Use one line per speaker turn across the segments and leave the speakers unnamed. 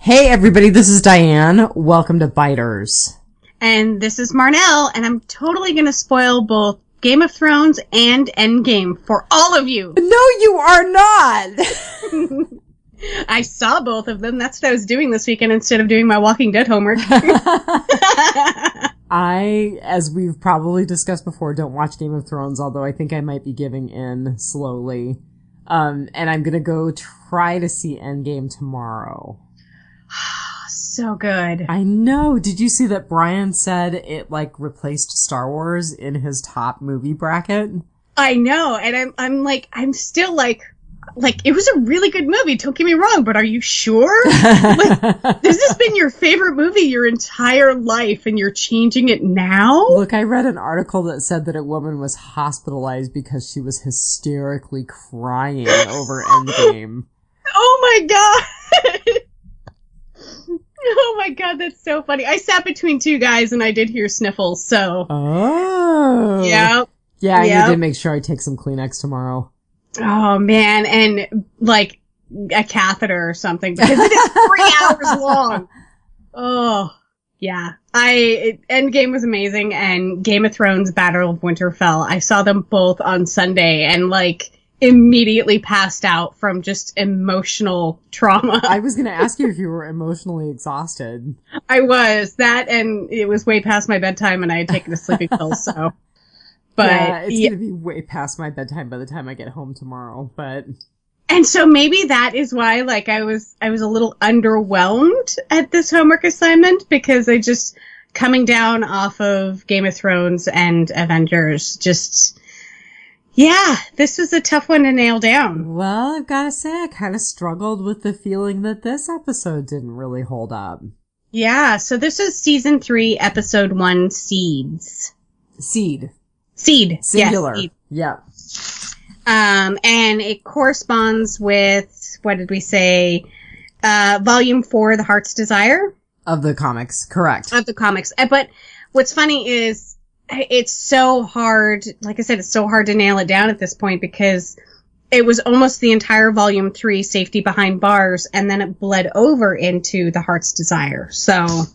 Hey everybody, this is Dianne. Welcome to Biters.
And this is Marnell, and I'm totally going to spoil both Game of Thrones and Endgame for all of you.
No, you are not!
I saw both of them. That's what I was doing this weekend instead of doing my Walking Dead homework.
I, as we've probably discussed before, don't watch Game of Thrones, although I think I might be giving in slowly. And I'm going to go try to see Endgame tomorrow.
So good.
I know. Did you see that Brian said it, replaced Star Wars in his top movie bracket?
I know, and I'm still it was a really good movie, don't get me wrong, but are you sure? This has been your favorite movie your entire life, and you're changing it now?
Look, I read an article that said that a woman was hospitalized because she was hysterically crying over Endgame.
Oh my god! Oh my god, that's so funny. I sat between two guys and I did hear sniffles, so.
Oh.
Yep.
Yeah, I need to make sure I take some Kleenex tomorrow.
Oh man, and a catheter or something, because it is 3 hours long. Oh, yeah. Endgame was amazing, and Game of Thrones Battle of Winterfell, I saw them both on Sunday, and immediately passed out from just emotional trauma.
I was going to ask you if you were emotionally exhausted.
I was. That, and it was way past my bedtime, and I had taken a sleeping pill, so. But
yeah, it's going to be way past my bedtime by the time I get home tomorrow, but.
And so maybe that is why, I was a little underwhelmed at this homework assignment, because I just, coming down off of Game of Thrones and Avengers, just. Yeah, this was a tough one to nail down.
Well, I've got to say, I kind of struggled with the feeling that this episode didn't really hold up.
Yeah, so this is season 3, episode 1, Seeds.
Seed.
Yes,
Singular.
seed.
Yeah.
And it corresponds with, what did we say? Volume 4, The Heart's Desire.
Of the comics, correct.
Of the comics. But what's funny is, it's so hard, like I said, it's so hard to nail it down at this point, because it was almost the entire volume 3, Safety Behind Bars, and then it bled over into The Heart's Desire. So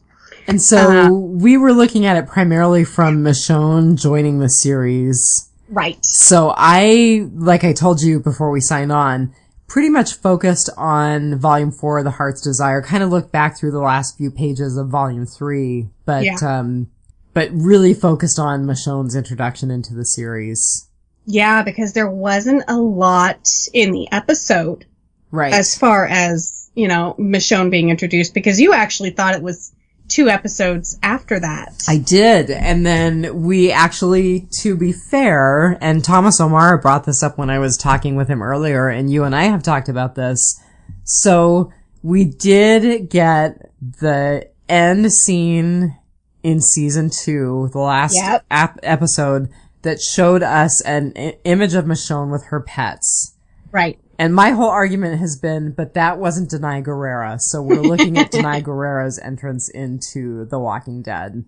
we were looking at it primarily from Michonne joining the series.
Right.
So I, like I told you before we signed on, pretty much focused on volume 4, The Heart's Desire, kind of looked back through the last few pages of volume 3, but really focused on Michonne's introduction into the series.
Yeah, because there wasn't a lot in the episode.
Right.
As far as, Michonne being introduced, because you actually thought it was 2 episodes after that.
I did. And then we actually, to be fair, and Thomas O'Mara brought this up when I was talking with him earlier, and you and I have talked about this. So we did get the end scene in season 2, the last episode, that showed us an image of Michonne with her pets.
Right.
And my whole argument has been, but that wasn't Denai Guerrera, so we're looking at Denai Guerrera's entrance into The Walking Dead.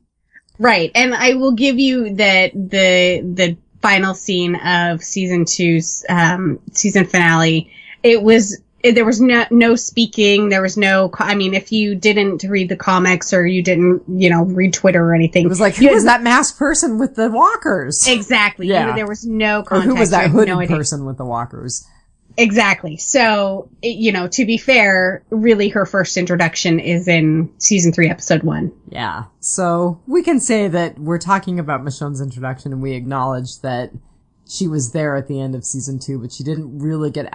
Right, and I will give you that the final scene of season 2's season finale, there was no speaking, there was no, if you didn't read the comics or you didn't, read Twitter or anything.
It was like, who was that masked person with the walkers?
Exactly.
Yeah.
There was no context.
Or who was that hooded person with the walkers?
Exactly. So, to be fair, really her first introduction is in season 3, episode 1.
Yeah. So we can say that we're talking about Michonne's introduction, and we acknowledge that she was there at the end of season 2, but she didn't really get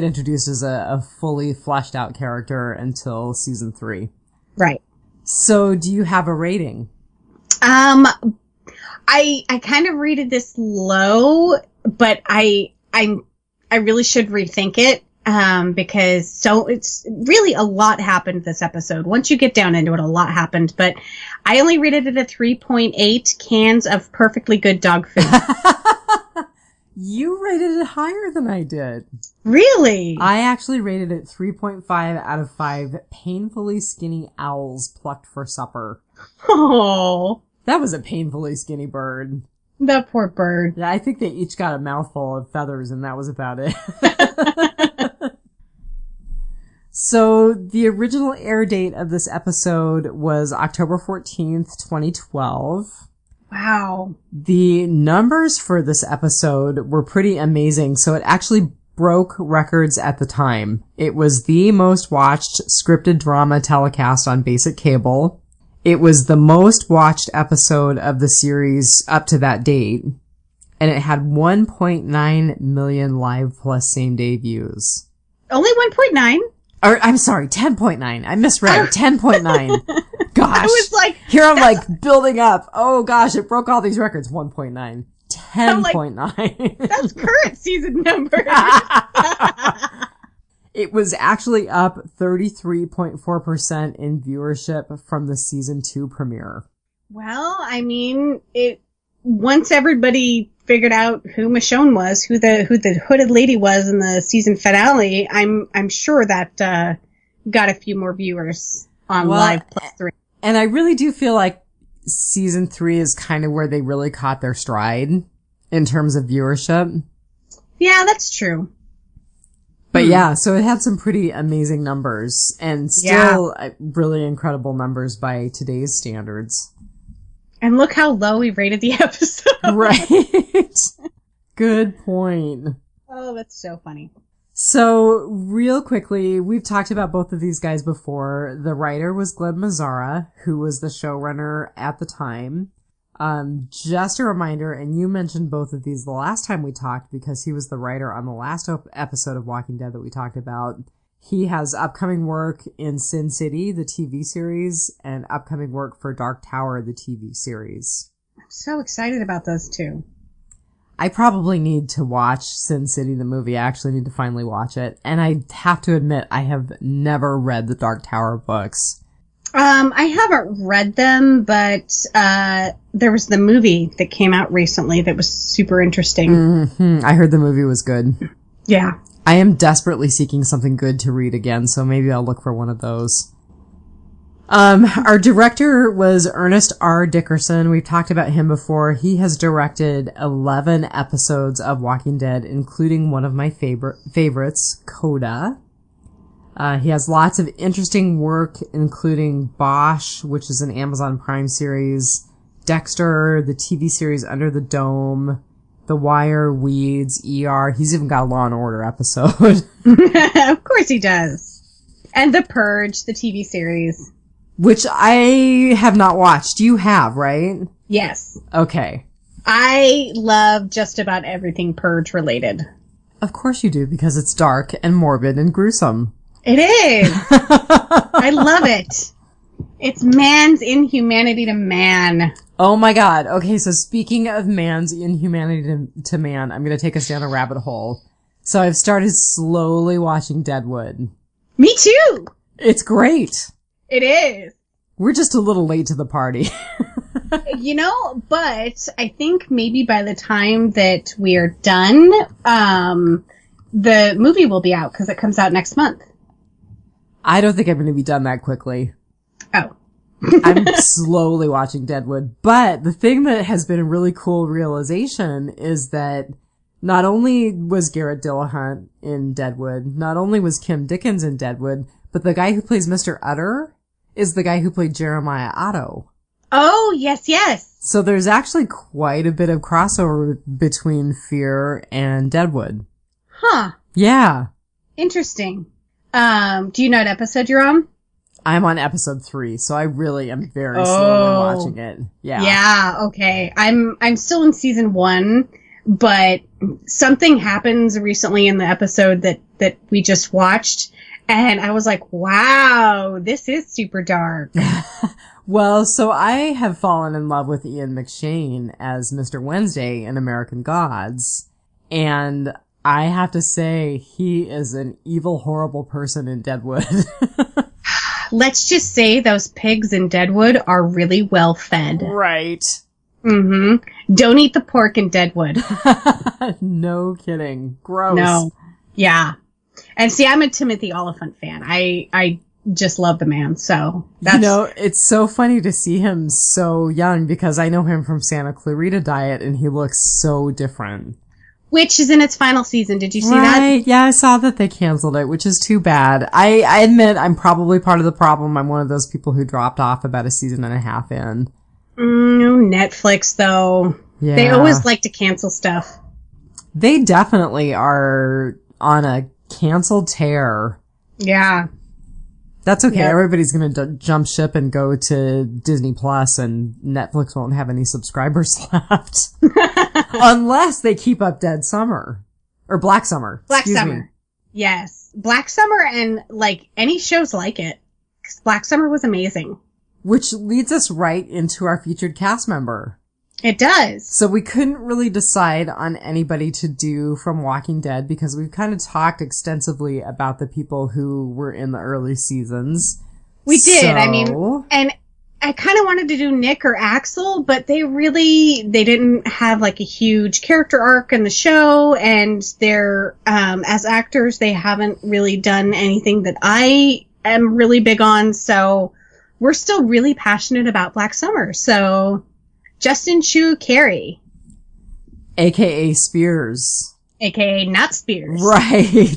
introduced as a fully fleshed out character until season 3.
Right.
So do you have a rating?
I kind of rated this low, but I really should rethink it, because it's really a lot happened this episode. Once you get down into it, a lot happened, but I only rated it a 3.8 cans of perfectly good dog food.
You rated it higher than I did.
Really?
I actually rated it 3.5 out of 5 painfully skinny owls plucked for supper.
Oh.
That was a painfully skinny bird.
That poor bird.
Yeah, I think they each got a mouthful of feathers, and that was about it. So the original air date of this episode was October 14th, 2012.
Wow.
The numbers for this episode were pretty amazing. So it actually broke records at the time. It was the most watched scripted drama telecast on basic cable. It was the most watched episode of the series up to that date. And it had 1.9 million live plus same day views.
Only 1.9?
Or, I'm sorry, 10.9. I misread. 10.9. Gosh.
I was like...
Here I'm like building up. Oh gosh, it broke all these records. 1.9. 10.9.
That's current season numbers.
It was actually up 33.4% in viewership from the season 2 premiere.
Well, I mean, once everybody figured out who Michonne was, who the hooded lady was in the season finale, I'm sure that got a few more viewers on Live Plus 3.
And I really do feel like season 3 is kind of where they really caught their stride in terms of viewership.
Yeah, that's true.
But yeah, so it had some pretty amazing numbers and still really incredible numbers by today's standards.
And look how low we rated the episode.
Right. Good point.
Oh, that's so funny.
So, real quickly, we've talked about both of these guys before. The writer was Glenn Mazzara, who was the showrunner at the time. Just a reminder, and you mentioned both of these the last time we talked because he was the writer on the last episode of Walking Dead that we talked about. He has upcoming work in Sin City, the TV series, and upcoming work for Dark Tower, the TV series.
I'm so excited about those two.
I probably need to watch Sin City, the movie. I actually need to finally watch it. And I have to admit, I have never read the Dark Tower books.
I haven't read them, but there was the movie that came out recently that was super interesting.
Mm-hmm. I heard the movie was good.
Yeah.
I am desperately seeking something good to read again, so maybe I'll look for one of those. Our director was Ernest R. Dickerson. We've talked about him before. He has directed 11 episodes of Walking Dead, including one of my favorites, Coda. He has lots of interesting work, including Bosch, which is an Amazon Prime series, Dexter, the TV series Under the Dome, The Wire, Weeds, ER. He's even got a Law and Order episode.
Of course he does. And The Purge, the TV series.
Which I have not watched. You have, right?
Yes.
Okay.
I love just about everything Purge related.
Of course you do, because it's dark and morbid and gruesome.
It is. I love it. It's man's inhumanity to man.
Oh my god. Okay, so speaking of man's inhumanity to man, I'm going to take us down a rabbit hole. So I've started slowly watching Deadwood.
Me too.
It's great.
It is.
We're just a little late to the party.
But I think maybe by the time that we are done, the movie will be out because it comes out next month.
I don't think I'm going to be done that quickly.
Oh.
I'm slowly watching Deadwood. But the thing that has been a really cool realization is that not only was Garrett Dillahunt in Deadwood, not only was Kim Dickens in Deadwood, but the guy who plays Mr. Utter is the guy who played Jeremiah Otto.
Oh, yes.
So there's actually quite a bit of crossover between Fear and Deadwood.
Huh.
Yeah.
Interesting. Do you know what episode you're on?
I'm on episode 3, so I really am very slowly watching it. Yeah.
Yeah, okay. I'm still in season 1, but something happens recently in the episode that we just watched, and I was like, wow, this is super dark.
Well, so I have fallen in love with Ian McShane as Mr. Wednesday in American Gods, and I have to say, he is an evil, horrible person in Deadwood.
Let's just say those pigs in Deadwood are really well fed.
Right.
Mm-hmm. Don't eat the pork in Deadwood.
No kidding. Gross.
No. Yeah. And see, I'm a Timothy Oliphant fan. I just love the man, so that's...
it's so funny to see him so young because I know him from Santa Clarita Diet and he looks so different.
Which is in its final season. Did you see that?
Yeah, I saw that they canceled it, which is too bad. I admit I'm probably part of the problem. I'm one of those people who dropped off about a season and a half in.
Netflix, though. Yeah. They always like to cancel stuff.
They definitely are on a canceled tear.
Yeah. That's
okay. Yep. Everybody's going to jump ship and go to Disney Plus, and Netflix won't have any subscribers left. Unless they keep up Dead Summer. Or Black Summer.
Black Summer. Yes. Black Summer and, any shows like it. Because Black Summer was amazing.
Which leads us right into our featured cast member.
It does.
So we couldn't really decide on anybody to do from Walking Dead because we've kind of talked extensively about the people who were in the early seasons.
We did. And I kind of wanted to do Nick or Axel, but they didn't have a huge character arc in the show, and they're, as actors, they haven't really done anything that I am really big on, so we're still really passionate about Black Summer, so Justin Chu Carey.
AKA Spears.
AKA not Spears.
Right.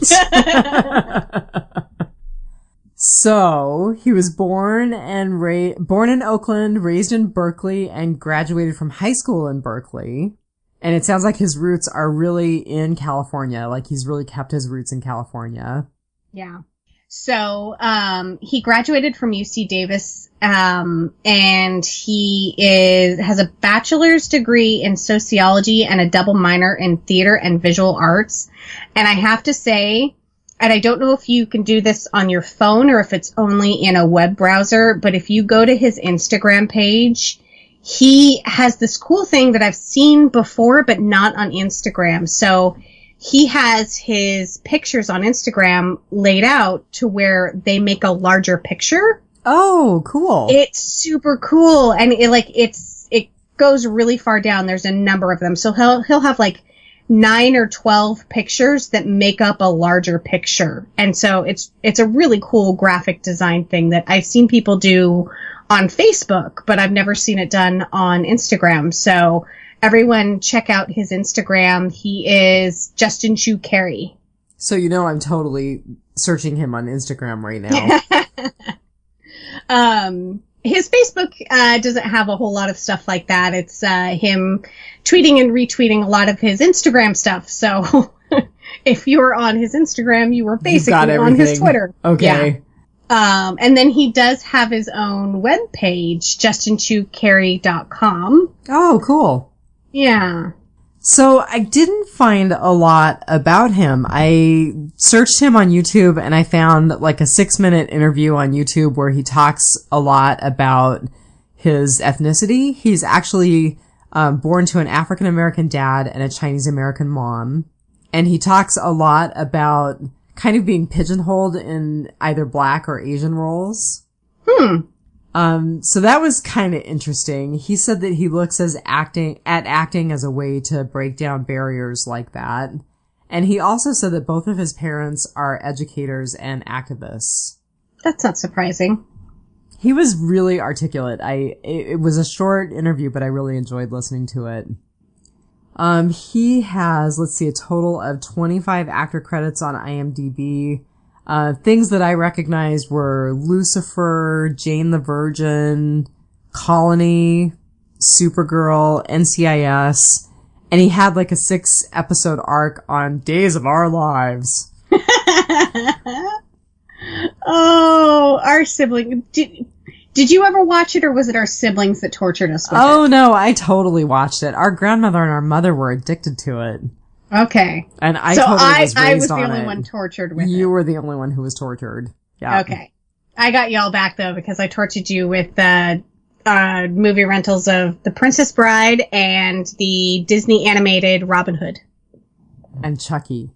So, he was born in Oakland, raised in Berkeley, and graduated from high school in Berkeley. And it sounds like his roots are really in California. He's really kept his roots in California.
Yeah. So, he graduated from UC Davis, and he has a bachelor's degree in sociology and a double minor in theater and visual arts. And I have to say, and I don't know if you can do this on your phone or if it's only in a web browser, but if you go to his Instagram page, he has this cool thing that I've seen before, but not on Instagram. So he has his pictures on Instagram laid out to where they make a larger picture.
Oh, cool.
It's super cool. And it goes really far down. There's a number of them. So he'll have 9 or 12 pictures that make up a larger picture. And so it's a really cool graphic design thing that I've seen people do on Facebook, but I've never seen it done on Instagram. So everyone check out his Instagram. He is Justin Chu Carey.
So I'm totally searching him on Instagram right now.
His Facebook doesn't have a whole lot of stuff like that. It's him tweeting and retweeting a lot of his Instagram stuff. So if you were on his Instagram, you were basically on his Twitter.
Okay.
Yeah. And then he does have his own webpage, justinchucarey.com.
Oh, cool.
Yeah.
So I didn't find a lot about him. I searched him on YouTube and I found a 6-minute interview on YouTube where he talks a lot about his ethnicity. He's actually born to an African American dad and a Chinese American mom. And he talks a lot about kind of being pigeonholed in either black or Asian roles. So that was kind of interesting. He said that he looks at acting as a way to break down barriers like that. And he also said that both of his parents are educators and activists.
That's not surprising.
He was really articulate. It was a short interview, but I really enjoyed listening to it. He has, a total of 25 actor credits on IMDb. Things that I recognized were Lucifer, Jane the Virgin, Colony, Supergirl, NCIS, and he had a 6-episode arc on Days of Our Lives.
Oh, our sibling. Did you ever watch it, or was it our siblings that tortured us with it?
Oh, no, I totally watched it. Our grandmother and our mother were addicted to it.
Okay.
And I totally was raised on it.
I was the only one tortured with it.
You were the only one who was tortured. Yeah.
Okay. I got y'all back, though, because I tortured you with the movie rentals of The Princess Bride and the Disney animated Robin Hood.
And Chucky.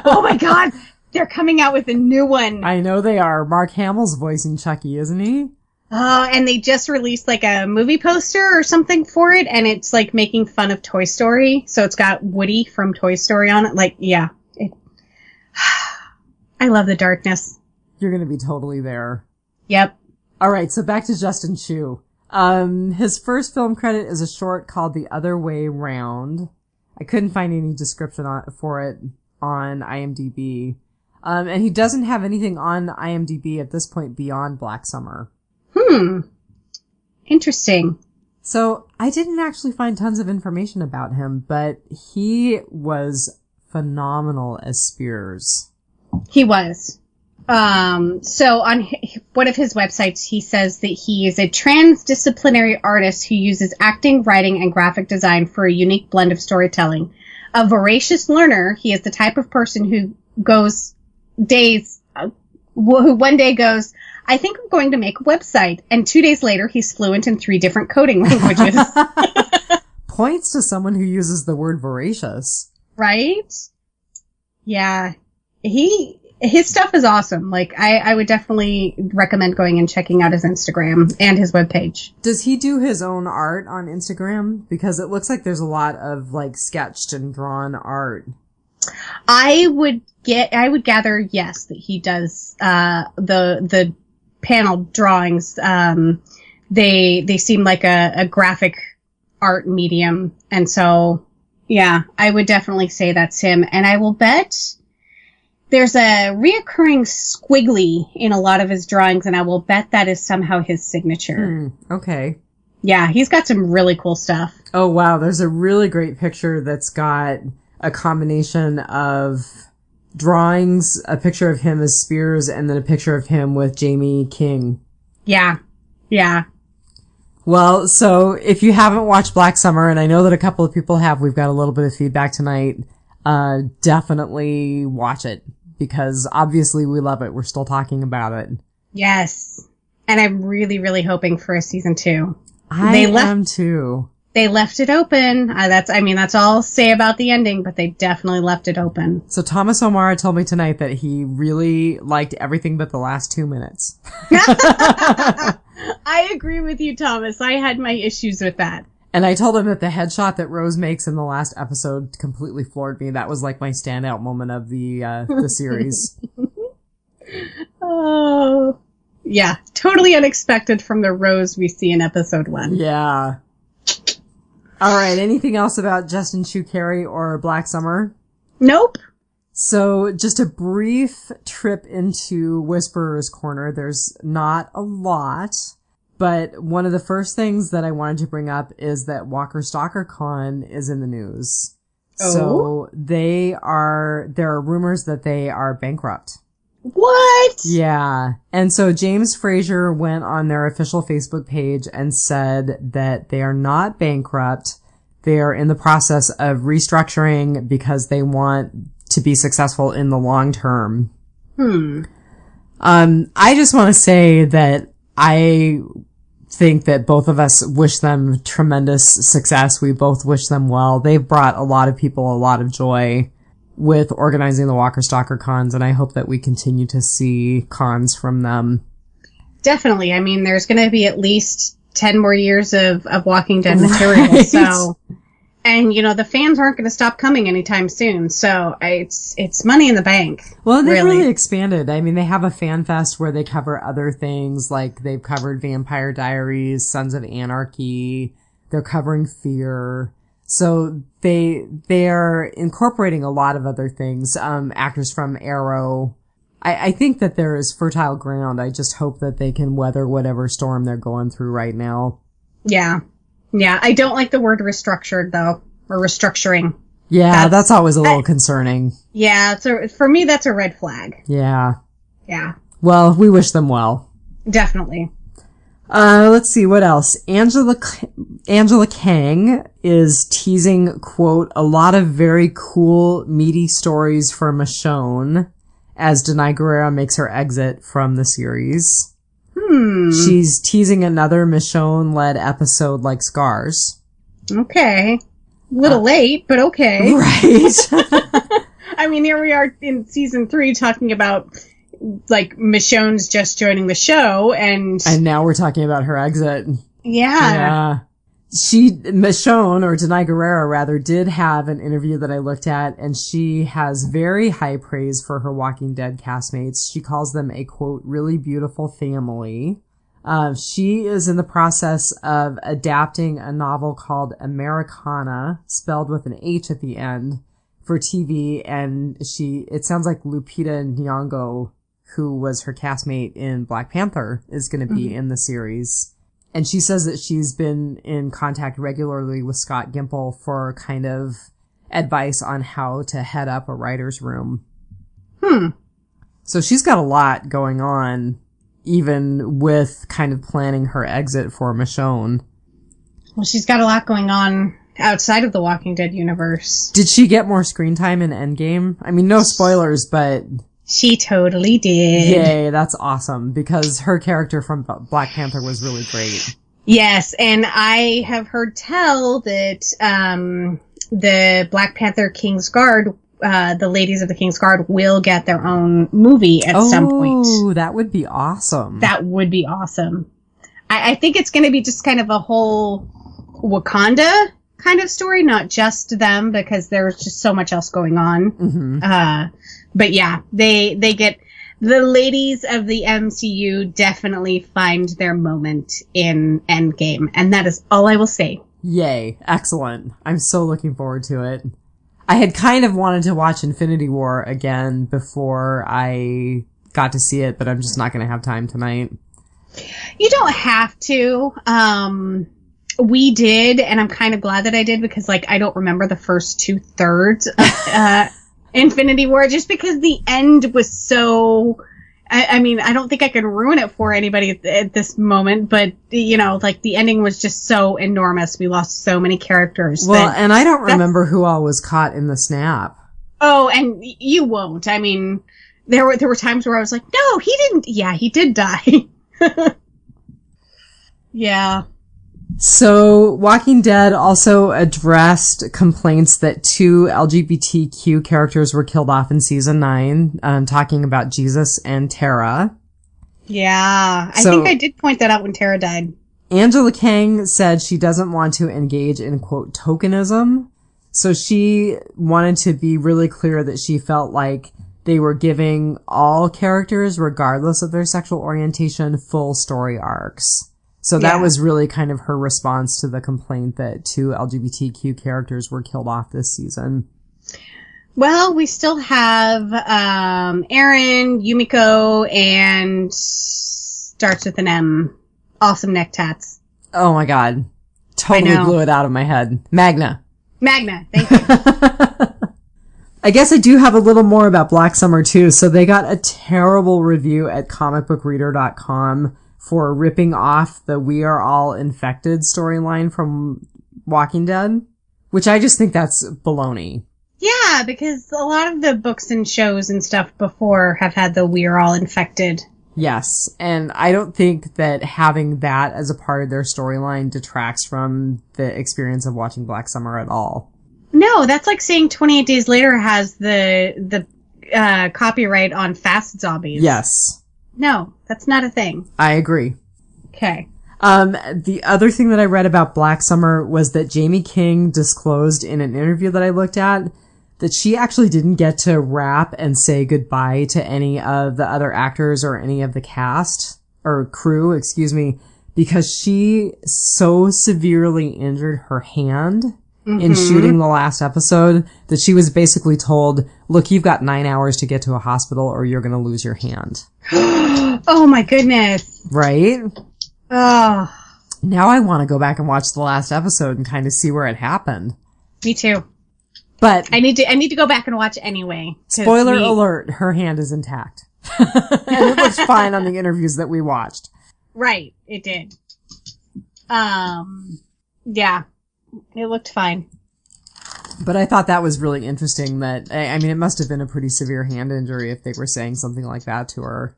Oh, my God. They're coming out with a new one.
I know they are. Mark Hamill's voicing Chucky, isn't he?
And they just released a movie poster or something for it, and it's making fun of Toy Story. So it's got Woody from Toy Story on it. Yeah. I love the darkness.
You're gonna be totally there.
Yep.
Alright, so back to Justin Chu. His first film credit is a short called The Other Way Round. I couldn't find any description for it on IMDb. And he doesn't have anything on IMDb at this point beyond Black Summer.
Interesting.
So I didn't actually find tons of information about him, but he was phenomenal as Spears.
He was. So on one of his websites, he says that he is a transdisciplinary artist who uses acting, writing, and graphic design for a unique blend of storytelling. A voracious learner, he is the type of person who who one day goes, I think I'm going to make a website. And 2 days later, he's fluent in 3 different coding languages.
Points to someone who uses the word voracious.
Right? Yeah. His stuff is awesome. Like, I would definitely recommend going and checking out his Instagram and his webpage.
Does he do his own art on Instagram? Because it looks like there's a lot of, like, sketched and drawn art.
I would gather, yes, that he does, the panel drawings. They seem like a graphic art medium. And so, yeah, I would definitely say that's him. And I will bet there's a reoccurring squiggly in a lot of his drawings, and I will bet that is somehow his signature.
Okay.
Yeah, he's got some really cool stuff.
Oh, wow. There's a really great picture that's got a combination of drawings, a picture of him as Spears, and then a picture of him with Jamie King.
Yeah. Yeah.
Well, so if you haven't watched Black Summer, and I know that a couple of people have, we've got a little bit of feedback tonight, definitely watch it. Because obviously we love it. We're still talking about it.
Yes. And I'm really, really hoping for a season 2.
I am too.
They left it open. That's all I'll say about the ending, but they definitely left it open.
So Thomas O'Mara told me tonight that he really liked everything but the last 2 minutes.
I agree with you, Thomas. I had my issues with that.
And I told him that the headshot that Rose makes in the last episode completely floored me. That was like my standout moment of the series.
Oh, yeah. Totally unexpected from the Rose we see in episode 1.
Yeah. All right. Anything else about Justin Chu Carey or Black Summer?
Nope.
So just a brief trip into Whisperer's Corner. There's not a lot. But one of the first things that I wanted to bring up is that Walker Stalker Con is in the news.
Oh?
So there are rumors that they are bankrupt.
What?
Yeah. And so James Frazier went on their official Facebook page and said that they are not bankrupt. They are in the process of restructuring because they want to be successful in the long term. I just want to say that I think that both of us wish them tremendous success. We both wish them well. They've brought a lot of people a lot of joy with organizing the Walker Stalker cons, and I hope that we continue to see cons from them.
Definitely. I mean, there's going to be at least 10 more years of Walking Dead material.
Right.
So, and the fans aren't going to stop coming anytime soon. So it's money in the bank.
Well, they've really expanded. I mean, they have a fan fest where they cover other things, like they've covered Vampire Diaries, Sons of Anarchy. They're covering Fear. So they are incorporating a lot of other things. Actors from Arrow. I think that there is fertile ground. I just hope that they can weather whatever storm they're going through right now.
Yeah. Yeah. I don't like the word restructured, though, or restructuring.
Yeah, that's always a little concerning.
Yeah, for me, that's a red flag.
Yeah.
Yeah.
Well, we wish them well.
Definitely.
Let's see, what else? Angela Kang is teasing, quote, a lot of very cool, meaty stories for Michonne as Denai Guerrera makes her exit from the series. She's teasing another Michonne-led episode like Scars.
Okay. A little late, but okay.
Right.
I mean, here we are in season 3 talking about, like, Michonne's just joining the show, and
now we're talking about her exit.
Yeah.
Michonne, or Denai Guerrera rather, did have an interview that I looked at, and she has very high praise for her Walking Dead castmates. She calls them a, quote, really beautiful family. She is in the process of adapting a novel called Americana, spelled with an H at the end, for TV, and it sounds like Lupita Nyong'o, who was her castmate in Black Panther, is going to be in the series. And she says that she's been in contact regularly with Scott Gimple for kind of advice on how to head up a writer's room. So she's got a lot going on, even with kind of planning her exit for Michonne.
Well, she's got a lot going on outside of the Walking Dead universe.
Did she get more screen time in Endgame? I mean, no spoilers, but...
She totally did.
Yay, that's awesome, because her character from Black Panther was really great.
Yes, and I have heard tell that the Black Panther King's Guard, the ladies of the King's Guard, will get their own movie at some point.
Oh, that would be awesome.
That would be awesome. I think it's going to be just kind of a whole Wakanda kind of story, not just them, because there's just so much else going on. But yeah, they get, the ladies of the MCU definitely find their moment in Endgame, and that is all I will say.
Yay. Excellent. I'm so looking forward to it. I had kind of wanted to watch Infinity War again before I got to see it, but I'm just not going to have time tonight.
You don't have to. We did, and I'm kind of glad that I did, because, like, I don't remember the first 2/3 of Infinity War, just because the end was so... I mean, I don't think I can ruin it for anybody at this moment, but, you know, like, the ending was just so enormous. We lost so many characters.
Well, and I don't remember who all was caught in the snap.
Oh, and you won't. I mean, there were times where I was like, no, he didn't. Yeah, he did die. Yeah.
So, Walking Dead also addressed complaints that 2 LGBTQ characters were killed off in season 9, talking about Jesus and Tara.
Yeah, I think I did point that out when Tara died.
Angela Kang said she doesn't want to engage in, quote, tokenism. So she wanted to be really clear that she felt like they were giving all characters, regardless of their sexual orientation, full story arcs. So that was really kind of her response to the complaint that 2 LGBTQ characters were killed off this season.
Well, we still have Eren, Yumiko, and starts with an M. Awesome neck tats.
Oh my god. Totally blew it out of my head. Magna, thank you. I guess I do have a little more about Black Summer too. So they got a terrible review at comicbookreader.com for ripping off the We Are All Infected storyline from Walking Dead, which I just think that's baloney.
Yeah, because a lot of the books and shows and stuff before have had the We Are All Infected.
Yes, and I don't think that having that as a part of their storyline detracts from the experience of watching Black Summer at all.
No, that's like saying 28 Days Later has the copyright on Fast Zombies.
Yes.
No, that's not a thing.
I agree.
Okay.
The other thing that I read about Black Summer was that Jamie King disclosed in an interview that I looked at that she actually didn't get to rap and say goodbye to any of the other actors or any of the cast or crew, because she so severely injured her hand in shooting the last episode that she was basically told, look, you've got 9 hours to get to a hospital or you're going to lose your hand.
Oh my goodness.
Right?
Oh.
Now I want to go back and watch the last episode and kind of see where it happened.
Me too.
But
I need to go back and watch anyway.
Spoiler alert, her hand is intact. And it looks fine on the interviews that we watched.
Right, it did. Yeah. It looked fine.
But I thought that was really interesting that, I mean, it must have been a pretty severe hand injury if they were saying something like that to her.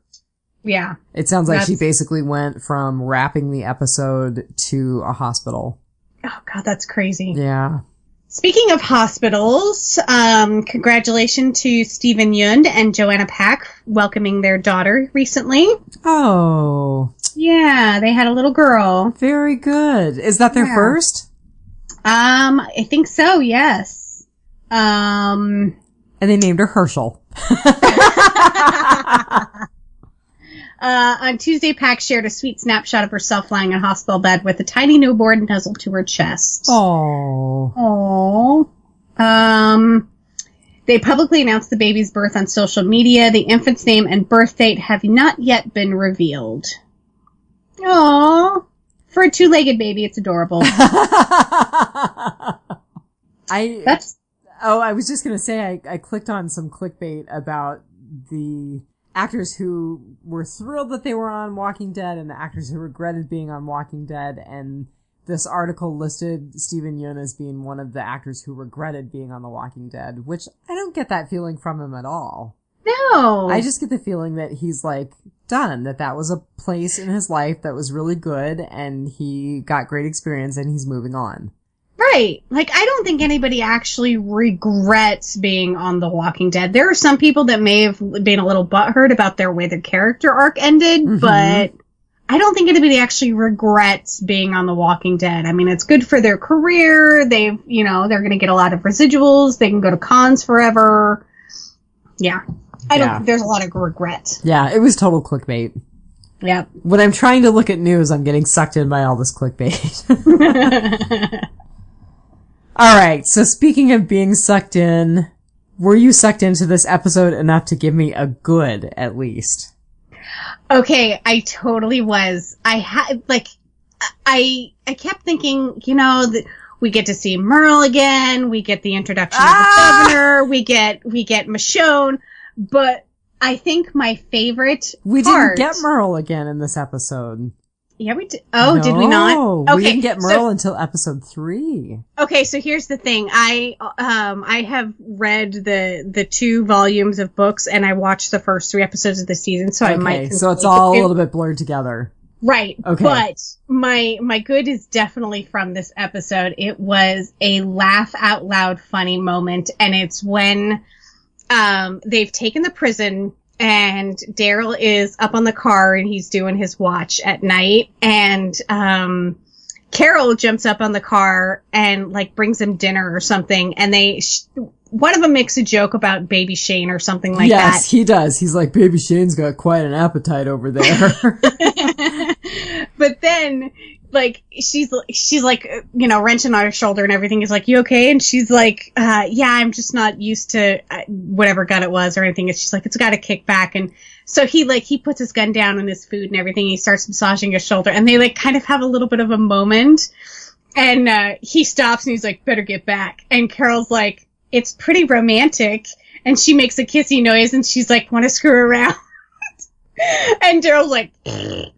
Yeah.
It sounds like she basically went from wrapping the episode to a hospital.
Oh god, that's crazy.
Yeah.
Speaking of hospitals, congratulations to Stephen Yund and Joanna Pack welcoming their daughter recently.
Oh.
Yeah, they had a little girl.
Very good. Is that their first?
I think so, yes.
And they named her Herschel.
On Tuesday, Pax shared a sweet snapshot of herself lying in a hospital bed with a tiny newborn nuzzled to her chest.
Oh.
They publicly announced the baby's birth on social media. The infant's name and birth date have not yet been revealed. Aww. For a two-legged baby, it's adorable.
I was just going to say, I clicked on some clickbait about the actors who were thrilled that they were on Walking Dead and the actors who regretted being on Walking Dead, and this article listed Steven Yeun as being one of the actors who regretted being on The Walking Dead, which I don't get that feeling from him at all.
No.
I just get the feeling that he's like done, that was a place in his life that was really good and he got great experience and he's moving on.
Right. Like, I don't think anybody actually regrets being on The Walking Dead. There are some people that may have been a little butthurt about their way their character arc ended, but I don't think anybody actually regrets being on The Walking Dead. I mean, it's good for their career. They're going to get a lot of residuals. They can go to cons forever. Yeah. I don't think there's a lot of regret.
Yeah, it was total clickbait.
Yep.
When I'm trying to look at news, I'm getting sucked in by all this clickbait. All right, so speaking of being sucked in, were you sucked into this episode enough to give me a good, at least?
Okay, I totally was. I kept thinking, we get to see Merle again, we get the introduction of the governor, we get Michonne, but I think my favorite
didn't get Merle again in this episode.
Yeah, we did. Oh, no, did we not?
Okay, we didn't get Merle until episode 3.
Okay, so here's the thing. I have read the 2 volumes of books, and I watched the first 3 episodes of the season, so I might.
So it's all a little bit blurred together.
Right.
Okay.
But my good is definitely from this episode. It was a laugh out loud funny moment, and it's when they've taken the prison. And Daryl is up on the car and he's doing his watch at night. And Carol jumps up on the car and brings him dinner or something. And one of them makes a joke about Baby Shane or something like that.
Yes, he does. He's like, Baby Shane's got quite an appetite over there.
But then, she's wrenching on her shoulder and everything. He's like, you okay? And she's like, yeah, I'm just not used to whatever gun it was or anything. And she's like, it's got to kick back. And so he puts his gun down on his food and everything. He starts massaging his shoulder and they kind of have a little bit of a moment. And he stops and he's like, better get back. And Carol's like, it's pretty romantic. And she makes a kissy noise and she's like, want to screw around? And Daryl's like, and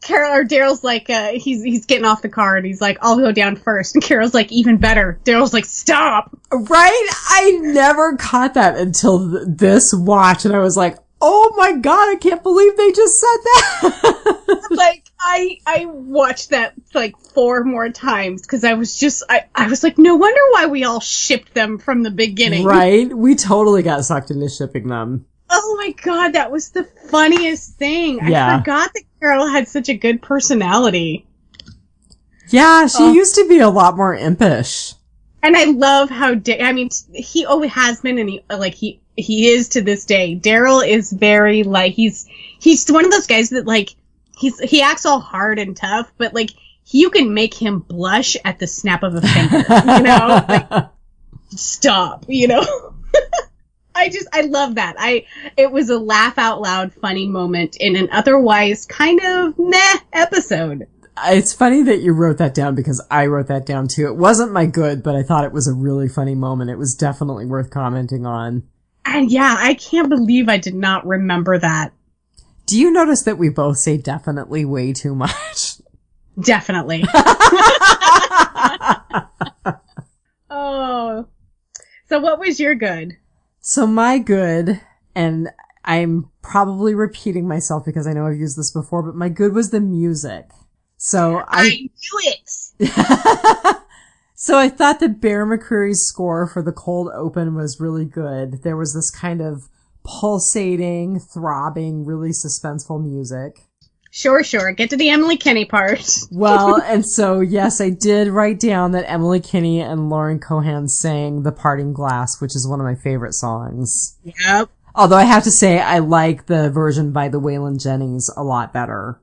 Daryl's like, he's getting off the car and he's like, I'll go down first. And Carol's like, even better. Daryl's like, stop.
Right? I never caught that until this watch. And I was like, oh my God, I can't believe they just said that.
I watched that 4 more times because I was like, no wonder why we all shipped them from the beginning.
Right? We totally got sucked into shipping them.
Oh my God, that was the funniest thing.
Yeah.
I forgot that Carol had such a good personality.
Yeah, she used to be a lot more impish.
And I love how, he always has been, and he is to this day. Daryl is very, he's one of those guys that, he acts all hard and tough, but, you can make him blush at the snap of a finger, stop, I love that. It was a laugh out loud funny moment in an otherwise kind of meh episode.
It's funny that you wrote that down because I wrote that down too. It wasn't my good, but I thought it was a really funny moment. It was definitely worth commenting on.
And yeah, I can't believe I did not remember that.
Do you notice that we both say definitely way too much?
Definitely. Oh. So what was your good?
So my good, and I'm probably repeating myself because I know I've used this before, but my good was the music. So
I knew it!
So I thought that Bear McCreary's score for the cold open was really good. There was this kind of pulsating, throbbing, really suspenseful music.
Sure. Get to the Emily Kinney part.
Well, and so, yes, I did write down that Emily Kinney and Lauren Cohan sang The Parting Glass, which is one of my favorite songs.
Yep.
Although I have to say, I like the version by the Waylon Jennings a lot better.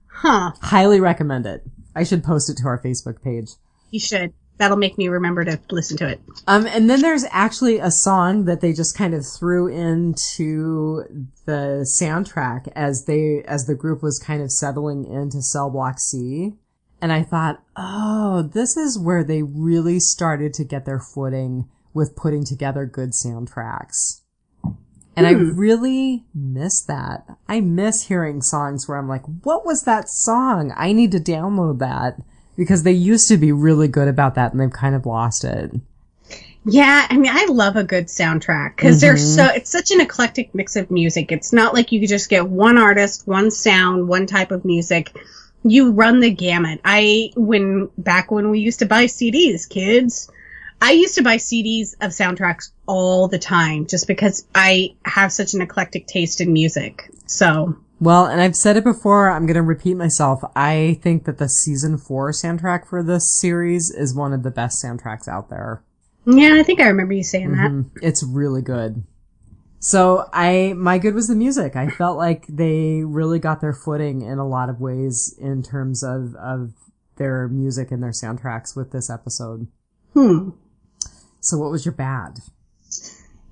Huh.
Highly recommend it. I should post it to our Facebook page.
You should. That'll make me remember to listen to it.
And then there's actually a song that they just kind of threw into the soundtrack as the group was kind of settling into Cell Block C. And I thought, oh, this is where they really started to get their footing with putting together good soundtracks. And I really miss that. I miss hearing songs where I'm like, what was that song? I need to download that. Because they used to be really good about that and they've kind of lost it.
Yeah, I mean, I love a good soundtrack because it's such an eclectic mix of music. It's not like you could just get one artist, one sound, one type of music. You run the gamut. Back when we used to buy CDs, kids, I used to buy CDs of soundtracks all the time just because I have such an eclectic taste in music. So.
Well, and I've said it before, I'm going to repeat myself. I think that the season 4 soundtrack for this series is one of the best soundtracks out there.
Yeah, I think I remember you saying that.
It's really good. So my good was the music. I felt like they really got their footing in a lot of ways in terms of their music and their soundtracks with this episode. So what was your bad?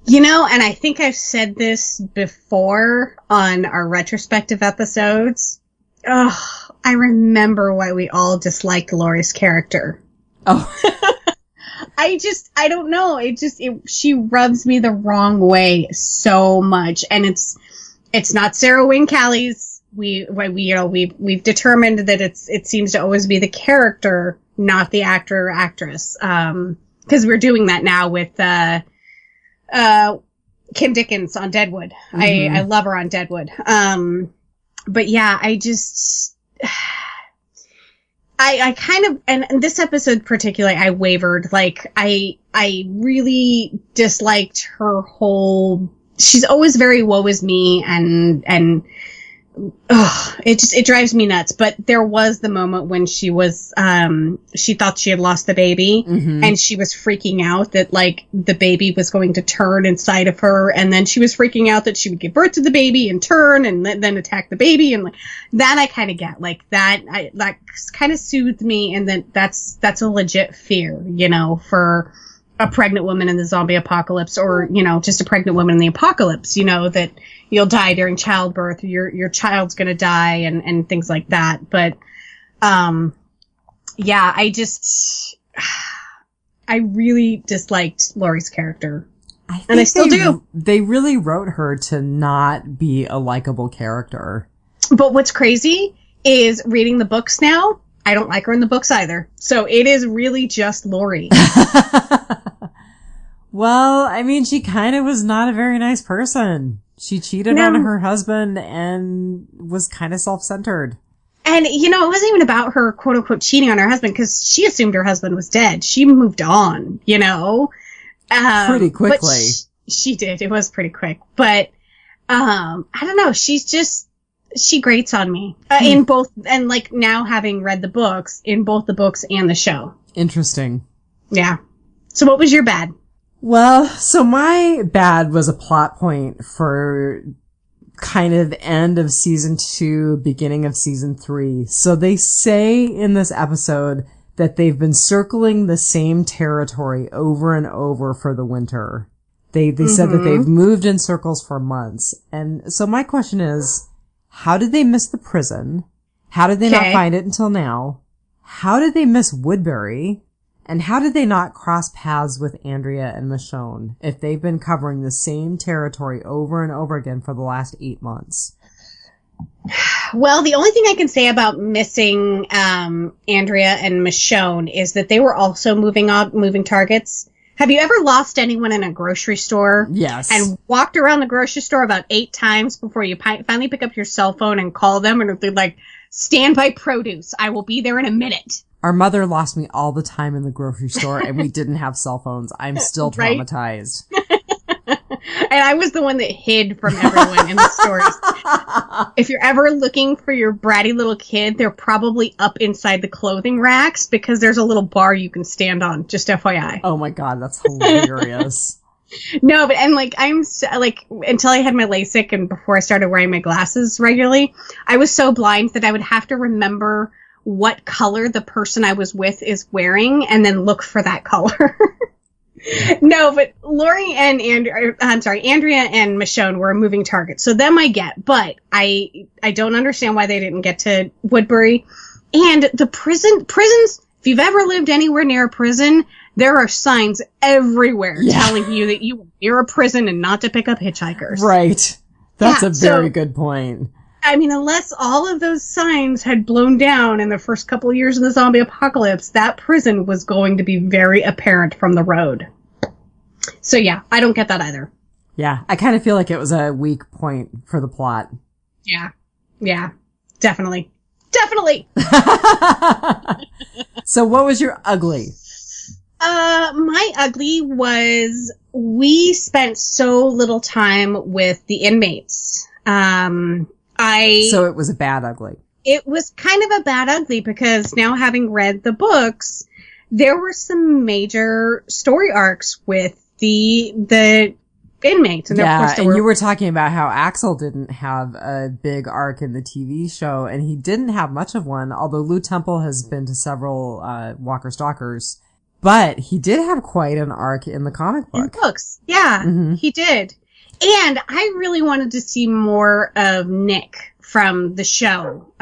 You know, and I think I've said this before on our retrospective episodes. Oh, I remember why we all disliked Laurie's character.
Oh.
I don't know. She rubs me the wrong way so much. And it's not Sarah Wayne Callies. We've determined that it seems to always be the character, not the actor or actress. 'Cause we're doing that now with, Kim Dickens on Deadwood. I love her on Deadwood. But yeah, I kind of, and this episode particularly, I wavered. Like, I really disliked her whole, she's always very woe is me and it drives me nuts. But there was the moment when she was, she thought she had lost the baby and she was freaking out that like the baby was going to turn inside of her. And then she was freaking out that she would give birth to the baby and turn and then attack the baby. And like that I kind of get like that. That kind of soothed me. And then that's a legit fear, you know, for a pregnant woman in the zombie apocalypse or, you know, just a pregnant woman in the apocalypse, you know, that you'll die during childbirth, your child's gonna die and things like that. But, yeah, I really disliked Laurie's character. And I still do.
They really wrote her to not be a likable character.
But what's crazy is reading the books now, I don't like her in the books either. So it is really just Laurie.
Well, I mean, she kind of was not a very nice person. She cheated on her husband and was kind of self-centered.
And, you know, it wasn't even about her, quote unquote, cheating on her husband because she assumed her husband was dead. She moved on, you know?
Pretty quickly.
She did. It was pretty quick. But, I don't know. She grates on me. In both, and like now having read the books, in both the books and the show.
Interesting.
Yeah. So what was your bad?
Well, so my bad was a plot point for kind of end of season 2, beginning of season 3. So they say in this episode that they've been circling the same territory over and over for the winter. They said that they've moved in circles for months. And so my question is, how did they miss the prison? How did they not find it until now? How did they miss Woodbury? And how did they not cross paths with Andrea and Michonne if they've been covering the same territory over and over again for the last 8 months?
Well, the only thing I can say about missing Andrea and Michonne is that they were also moving targets. Have you ever lost anyone in a grocery store?
Yes.
And walked around the grocery store about 8 times before you finally pick up your cell phone and call them and they're like, stand by produce. I will be there in a minute.
Our mother lost me all the time in the grocery store and we didn't have cell phones. I'm still traumatized.
And I was the one that hid from everyone in the stores. If you're ever looking for your bratty little kid, they're probably up inside the clothing racks because there's a little bar you can stand on, just FYI.
Oh my God, that's hilarious.
No, but, and like, I'm so, like, until I had my LASIK and before I started wearing my glasses regularly, I was so blind that I would have to remember what color the person I was with is wearing and then look for that color. No, but Lori and Andrea and Michonne were a moving target. So them I get, but I don't understand why they didn't get to Woodbury. And the prisons, if you've ever lived anywhere near a prison, there are signs everywhere telling you that you are near a prison and not to pick up hitchhikers.
Right. That's a very good point.
I mean, unless all of those signs had blown down in the first couple of years of the zombie apocalypse, that prison was going to be very apparent from the road. So yeah, I don't get that either.
Yeah, I kind of feel like it was a weak point for the plot.
Yeah, definitely. Definitely!
So what was your ugly?
My ugly was we spent so little time with the inmates. So
it was a bad ugly.
It was kind of a bad ugly because now having read the books, there were some major story arcs with the inmates. And
and you were talking about how Axel didn't have a big arc in the TV show, and he didn't have much of one, although Lou Temple has been to several Walker Stalkers. But he did have quite an arc in the comic book.
In books. Yeah, he did. And I really wanted to see more of Nick from the show.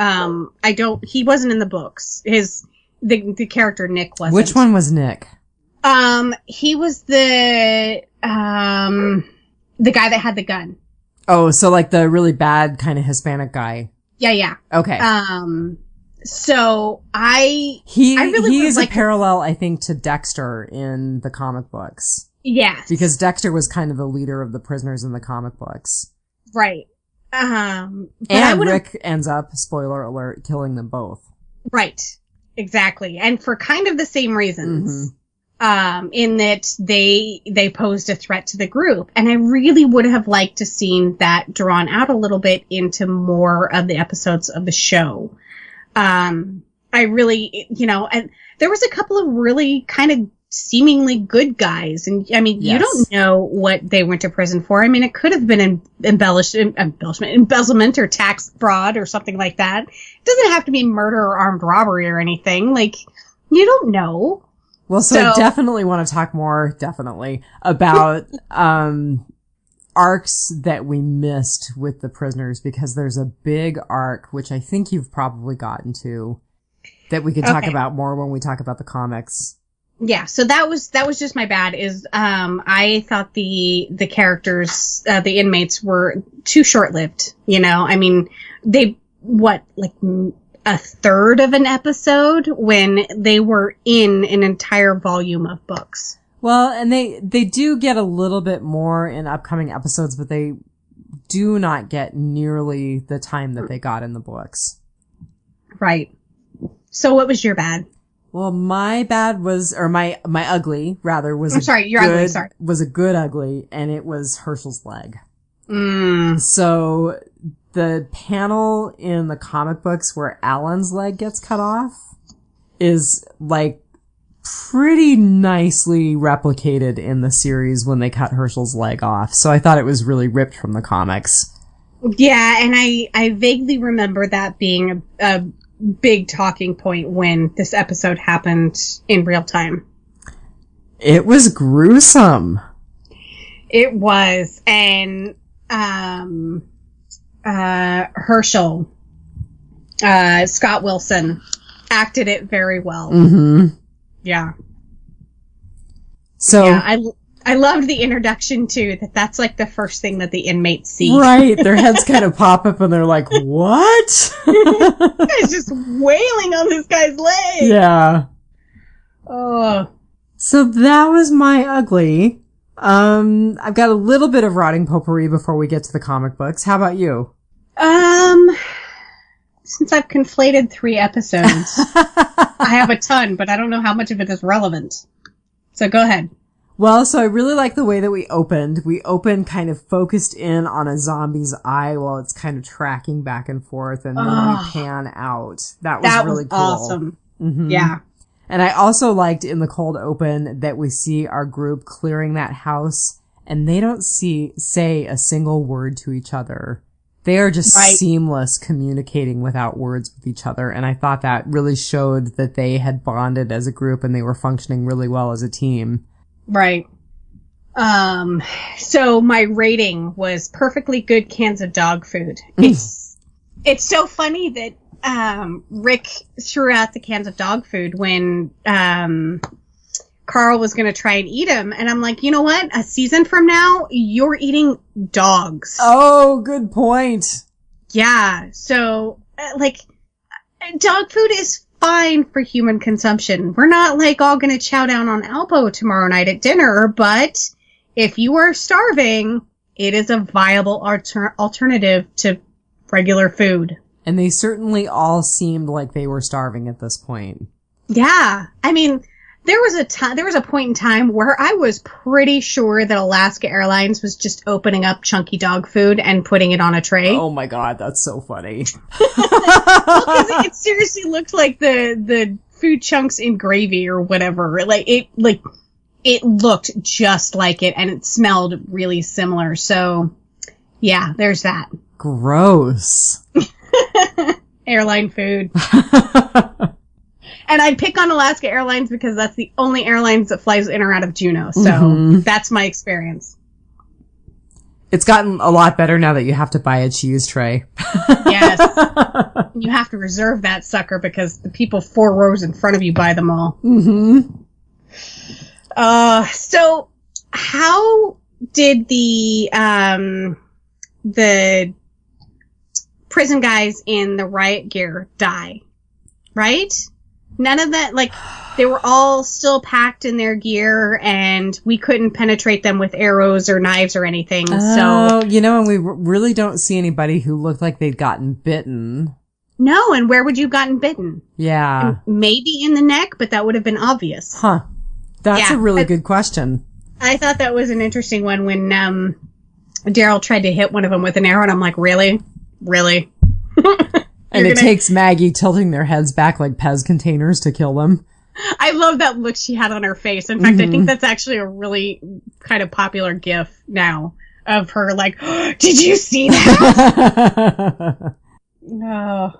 He wasn't in the books. The character Nick wasn't.
Which one was Nick?
He was the guy that had the gun.
Oh, so like the really bad kind of Hispanic guy.
Yeah.
Okay.
So
he is a parallel, I think, to Dexter in the comic books.
Yes.
Because Dexter was kind of the leader of the prisoners in the comic books.
Right.
And Rick ends up, spoiler alert, killing them both.
Right. Exactly. And for kind of the same reasons. In that they posed a threat to the group. And I really would have liked to seen that drawn out a little bit into more of the episodes of the show. I really, and there was a couple of really kind of seemingly good guys. And I mean, you don't know what they went to prison for. I mean, it could have been embezzlement or tax fraud or something like that. It doesn't have to be murder or armed robbery or anything. Like, you don't know.
Well, so I definitely want to talk more, about, arcs that we missed with the prisoners, because there's a big arc, which I think you've probably gotten to, that we could talk about more when we talk about the comics.
Yeah, so that was just my bad, is, I thought the characters, the inmates were too short-lived, I mean, a third of an episode when they were in an entire volume of books.
Well, and they do get a little bit more in upcoming episodes, but they do not get nearly the time that they got in the books.
Right. So what was your bad?
Well, my ugly, rather, was was a good ugly, and it was Herschel's leg. So the panel in the comic books where Alan's leg gets cut off is like pretty nicely replicated in the series when they cut Herschel's leg off. So I thought it was really ripped from the comics.
Yeah, and I vaguely remember that being a big talking point when this episode happened in real time.
It was gruesome.
It was, and Herschel, Scott Wilson, acted it very well. Yeah.
So
yeah, I loved the introduction too. That's like the first thing that the inmates see.
Right, their heads kind of pop up and they're like, "What?"
This guy's just wailing on this guy's leg.
Yeah.
Oh.
So that was my ugly. I've got a little bit of rotting potpourri before we get to the comic books. How about you?
Since I've conflated 3 episodes, I have a ton, but I don't know how much of it is relevant. So go ahead.
Well, so I really like the way that we opened. We opened kind of focused in on a zombie's eye while it's kind of tracking back and forth, and then we pan out. That was really cool.
Awesome. Yeah.
And I also liked in the cold open that we see our group clearing that house, and they don't say a single word to each other. They are just seamless communicating without words with each other. And I thought that really showed that they had bonded as a group and they were functioning really well as a team.
Right. So my rating was perfectly good cans of dog food. It's so funny that, Rick threw out the cans of dog food when, Carl was going to try and eat them. And I'm like, you know what? A season from now, you're eating dogs.
Oh, good point.
Yeah. So, dog food is fine for human consumption. We're not, all going to chow down on Alpo tomorrow night at dinner, but if you are starving, it is a viable alternative to regular food.
And they certainly all seemed like they were starving at this point.
Yeah. I mean, there was a point in time where I was pretty sure that Alaska Airlines was just opening up chunky dog food and putting it on a tray.
Oh my god, that's so funny.
Well, 'cause it seriously looked like the food chunks in gravy or whatever. It looked just like it, and it smelled really similar. So, yeah, there's that.
Gross.
Airline food. And I pick on Alaska Airlines because that's the only airlines that flies in or out of Juneau. So that's my experience.
It's gotten a lot better now that you have to buy a cheese tray.
Yes. You have to reserve that sucker because the people 4 rows in front of you buy them all.
Mm-hmm.
So how did the prison guys in the riot gear die? Right? None of that, they were all still packed in their gear, and we couldn't penetrate them with arrows or knives or anything, so...
and we really don't see anybody who looked like they'd gotten bitten.
No, and where would you have gotten bitten?
Yeah.
Maybe in the neck, but that would have been obvious.
Huh. That's a really good question.
I thought that was an interesting one when, Daryl tried to hit one of them with an arrow, and I'm like, really? Really?
And it takes Maggie tilting their heads back like Pez containers to kill them.
I love that look she had on her face. In fact, I think that's actually a really kind of popular gif now of her did you see that? No.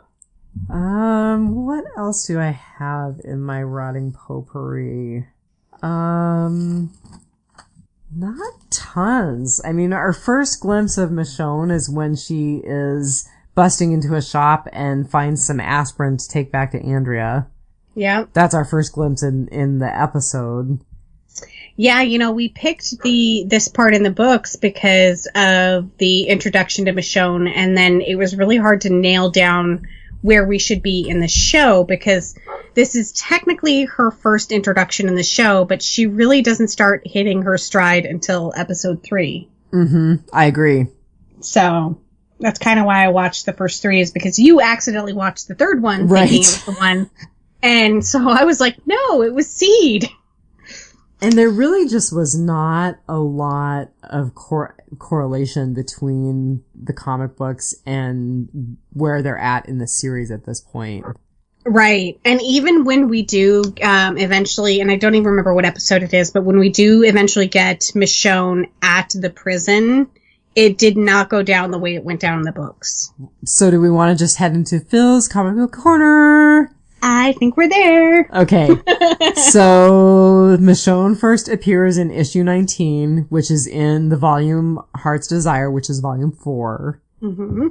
What else do I have in my rotting potpourri? Not tons. I mean, our first glimpse of Michonne is when she is busting into a shop and finds some aspirin to take back to Andrea.
Yeah.
That's our first glimpse in the episode.
Yeah, we picked this part in the books because of the introduction to Michonne, and then it was really hard to nail down where we should be in the show because this is technically her first introduction in the show, but she really doesn't start hitting her stride until episode 3.
Mm-hmm. I agree.
So that's kind of why I watched the first 3 is because you accidentally watched the third one thinking it was the one. And so I was like, no, it was Seed.
And there really just was not a lot of correlation between the comic books and where they're at in the series at this point.
Right. And even when we do eventually, and I don't even remember what episode it is, but when we do eventually get Michonne at the prison, it did not go down the way it went down in the books.
So do we want to just head into Phil's comic book corner?
I think we're there.
Okay. So Michonne first appears in issue 19, which is in the volume Heart's Desire, which is volume 4.
Mm-hmm.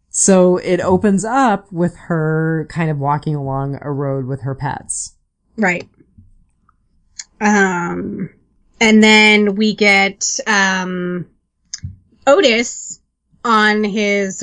So it opens up with her kind of walking along a road with her pets.
Right. And then we get Otis on his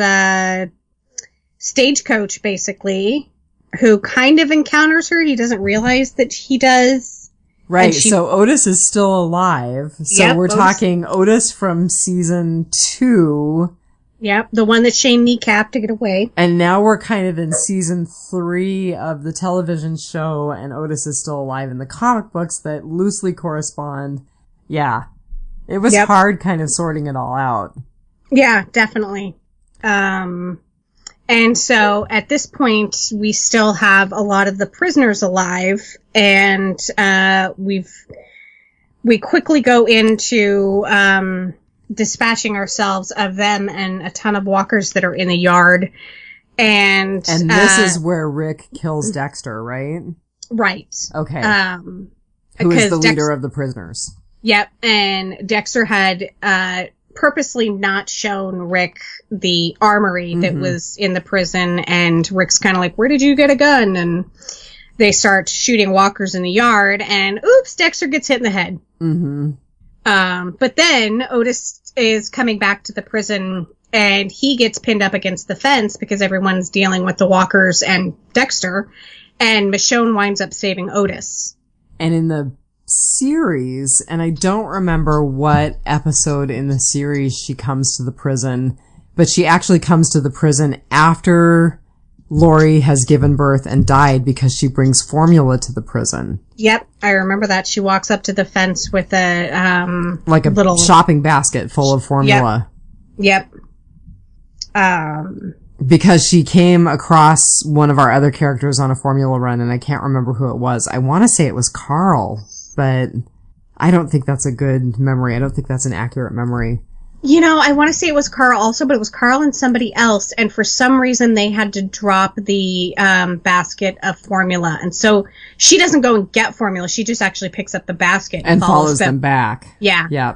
stagecoach, basically, who kind of encounters her. He doesn't realize that he does.
Right, so Otis is still alive. So we're talking Otis from season 2.
Yep, the one that Shane kneecapped to get away.
And now we're kind of in season 3 of the television show, and Otis is still alive in the comic books that loosely correspond. Yeah. It was hard kind of sorting it all out. Yeah,
definitely. And so at this point, we still have a lot of the prisoners alive, and we've we quickly go into dispatching ourselves of them and a ton of walkers that are in the yard. And
this is where Rick kills Dexter, right?
Right.
Okay. Who is the leader of the prisoners.
Yep. And Dexter had purposely not shown Rick the armory that was in the prison, and Rick's kind of like, where did you get a gun? And they start shooting walkers in the yard, and oops, Dexter gets hit in the head. But then Otis is coming back to the prison, and he gets pinned up against the fence because everyone's dealing with the walkers and Dexter, and Michonne winds up saving Otis.
And in the series, and I don't remember what episode in the series she comes to the prison, but she actually comes to the prison after Lori has given birth and died because she brings formula to the prison.
Yep, I remember that. She walks up to the fence with a
like a little shopping basket full of formula.
Yep.
Because she came across one of our other characters on a formula run, and I can't remember who it was. I want to say it was Carl, but I don't think that's a good memory. I don't think that's an accurate memory.
You know, I want to say it was Carl also, but it was Carl and somebody else, and for some reason they had to drop the basket of formula, and so she doesn't go and get formula, she just actually picks up the basket
and follows them back.
Yeah.
Yeah.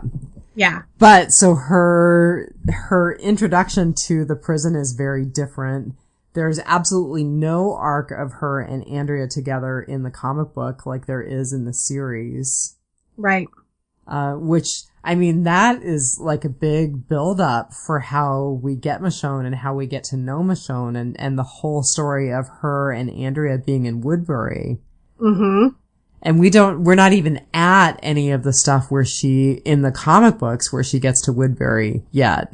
Yeah.
But, so her introduction to the prison is very different. There's absolutely no arc of her and Andrea together in the comic book like there is in the series.
Right.
Which, I mean, that is like a big build-up for how we get Michonne and how we get to know Michonne and the whole story of her and Andrea being in Woodbury. And we're not even at any of the stuff where in the comic books, where she gets to Woodbury yet.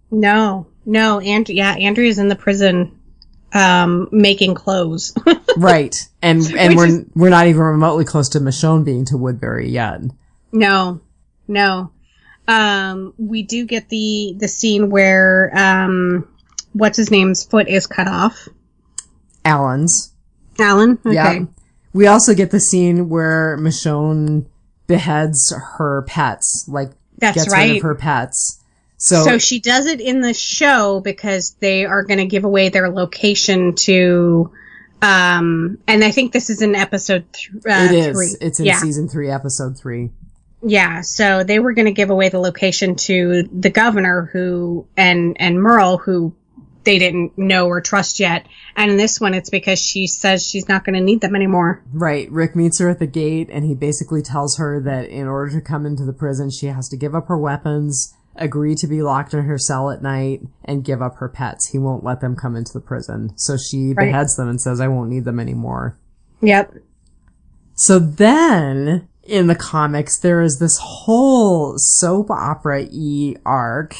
No, Andrea's in the prison, making clothes.
Right. And we're not even remotely close to Michonne being to Woodbury yet.
No. We do get the scene where, what's his name's foot is cut off.
Alan?
Okay.
Yeah. We also get the scene where Michonne beheads her pets, gets rid of her pets.
So she does it in the show because they are going to give away their location to, and I think this is in episode 3.
It is. It's in season 3, episode 3.
Yeah, so they were going to give away the location to the governor and Merle, who they didn't know or trust yet. And in this one, it's because she says she's not going to need them anymore.
Right. Rick meets her at the gate, and he basically tells her that in order to come into the prison, she has to give up her weapons, agree to be locked in her cell at night, and give up her pets. He won't let them come into the prison. So she beheads them and says, I won't need them anymore.
Yep.
So then, in the comics, there is this whole soap opera-y arc.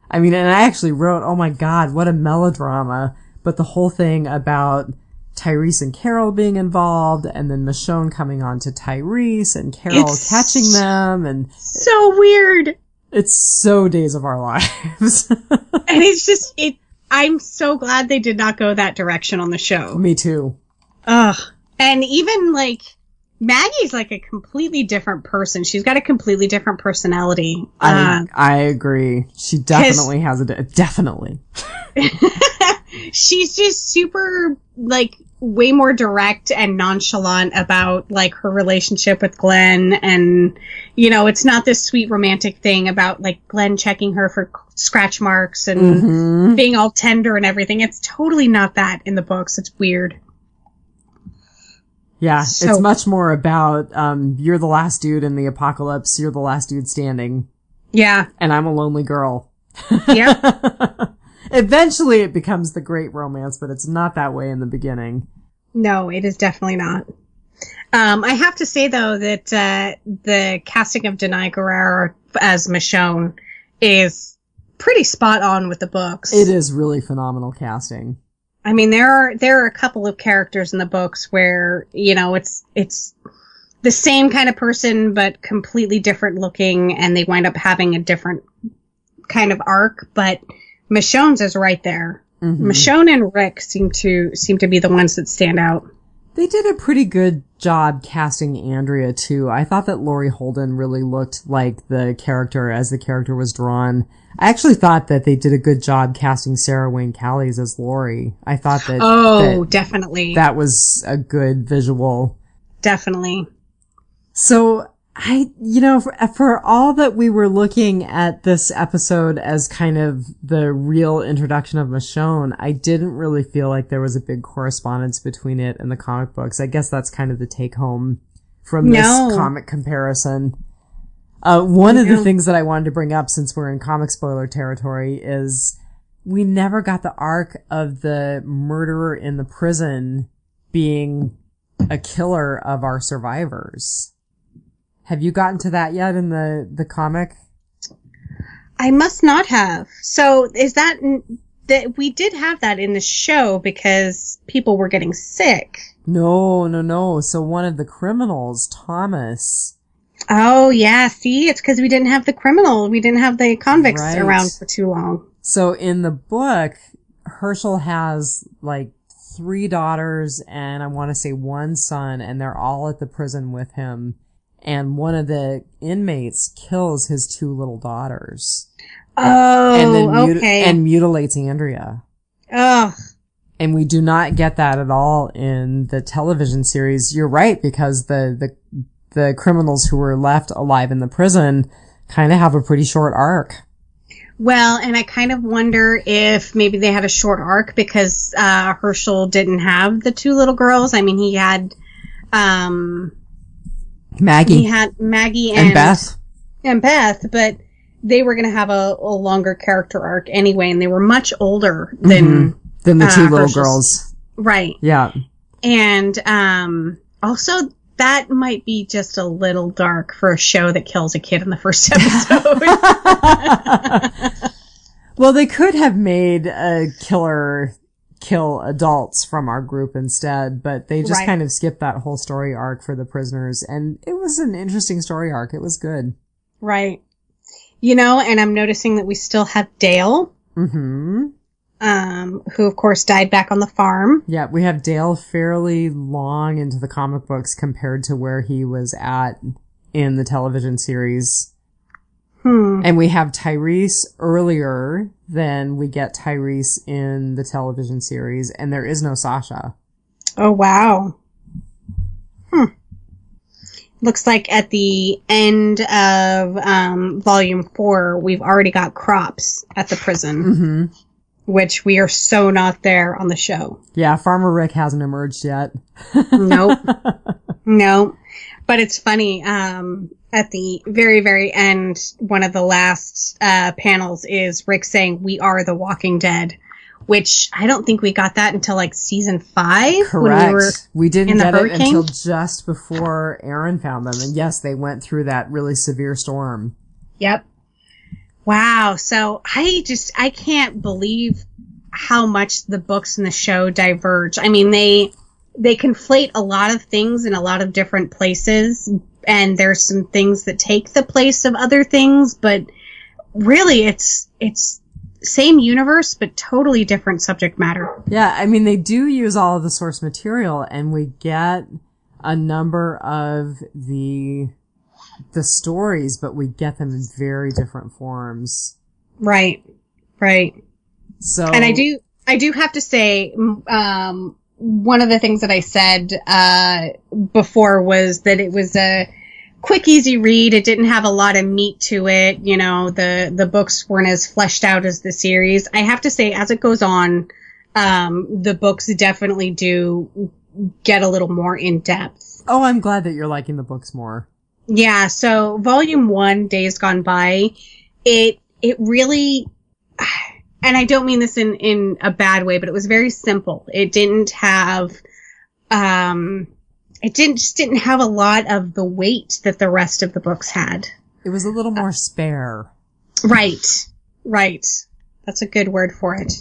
I mean, and I actually wrote, oh my God, what a melodrama. But the whole thing about Tyrese and Carol being involved, and then Michonne coming on to Tyrese and Carol catching them, and
so weird.
It's so Days of Our Lives.
And it's just, I'm so glad they did not go that direction on the show.
Me too.
Ugh. And even Maggie's like a completely different person. She's got a completely different personality.
I agree. She definitely has definitely.
She's just super, way more direct and nonchalant about, her relationship with Glenn. And, it's not this sweet romantic thing about, Glenn checking her for scratch marks and being all tender and everything. It's totally not that in the books. It's weird.
Yeah, it's much more about, you're the last dude in the apocalypse, you're the last dude standing.
Yeah.
And I'm a lonely girl.
Yeah.
Eventually it becomes the great romance, but it's not that way in the beginning.
No, it is definitely not. I have to say, though, that the casting of Dianne Guerrero as Michonne is pretty spot on with the books.
It is really phenomenal casting.
I mean, there are a couple of characters in the books where, it's the same kind of person, but completely different looking, and they wind up having a different kind of arc, but Michonne's is right there. Michonne and Rick seem to be the ones that stand out.
They did a pretty good job casting Andrea, too. I thought that Laurie Holden really looked like the character as the character was drawn. I actually thought that they did a good job casting Sarah Wayne Callies as Laurie. I thought that...
Oh, definitely.
That was a good visual.
Definitely.
So... for all that we were looking at this episode as kind of the real introduction of Michonne, I didn't really feel like there was a big correspondence between it and the comic books. I guess that's kind of the take home from this comic comparison. One of the things that I wanted to bring up, since we're in comic spoiler territory, is we never got the arc of the murderer in the prison being a killer of our survivors. Have you gotten to that yet in the comic?
I must not have. So is that we did have that in the show because people were getting sick?
No. So one of the criminals, Thomas.
Oh, yeah. See, it's because we didn't have the criminal. We didn't have the convicts around for too long.
So in the book, Herschel has like 3 daughters and I want to say 1 son, and they're all at the prison with him. And one of the inmates kills his 2 little daughters.
Oh,
and then
okay.
And mutilates Andrea.
Ugh.
And we do not get that at all in the television series. You're right, because the criminals who were left alive in the prison kind of have a pretty short arc.
Well, and I kind of wonder if maybe they had a short arc because Herschel didn't have the 2 little girls. I mean, he had...
Maggie.
He had Maggie and
Beth.
And Beth, but they were going to have a longer character arc anyway, and they were much older than
the 2 little
Herschel's.
girls.
Right.
Yeah. And
also, that might be just a little dark for a show that kills a kid in the first episode.
Well, they could have made a killer kill adults from our group instead, but they just kind of skipped that whole story arc for the prisoners, and it was an interesting story arc. It was good.
Right. And I'm noticing that we still have Dale. Mm-hmm. Who of course died back on the farm.
Yeah, we have Dale fairly long into the comic books compared to where he was at in the television series. And we have Tyrese earlier than we get Tyrese in the television series, and there is no Sasha.
Oh, wow. Looks like at the end of Volume 4, we've already got Crops at the prison, which we are so not there on the show.
Yeah, Farmer Rick hasn't emerged yet.
Nope. No. But it's funny, at the very, very end, one of the last panels is Rick saying, "We are the Walking Dead," which I don't think we got that until like season 5.
Correct.
When
we didn't get
hurricane.
It until just before Aaron found them. And yes, they went through that really severe storm.
Yep. Wow. So I can't believe how much the books and the show diverge. I mean, they conflate a lot of things in a lot of different places, and there's some things that take the place of other things, but really it's same universe, but totally different subject matter.
Yeah, I mean, they do use all of the source material, and we get a number of the stories, but we get them in very different forms.
Right.
So,
and I do have to say, one of the things that I said before was that it was a quick, easy read. It didn't have a lot of meat to it. The books weren't as fleshed out as the series. I have to say, as it goes on, the books definitely do get a little more in depth.
Oh, I'm glad that you're liking the books more.
Yeah. So Volume 1, Days Gone By, it really, and I don't mean this in a bad way, but it was very simple. It didn't have, didn't have a lot of the weight that the rest of the books had.
It was a little more spare.
Right. That's a good word for it.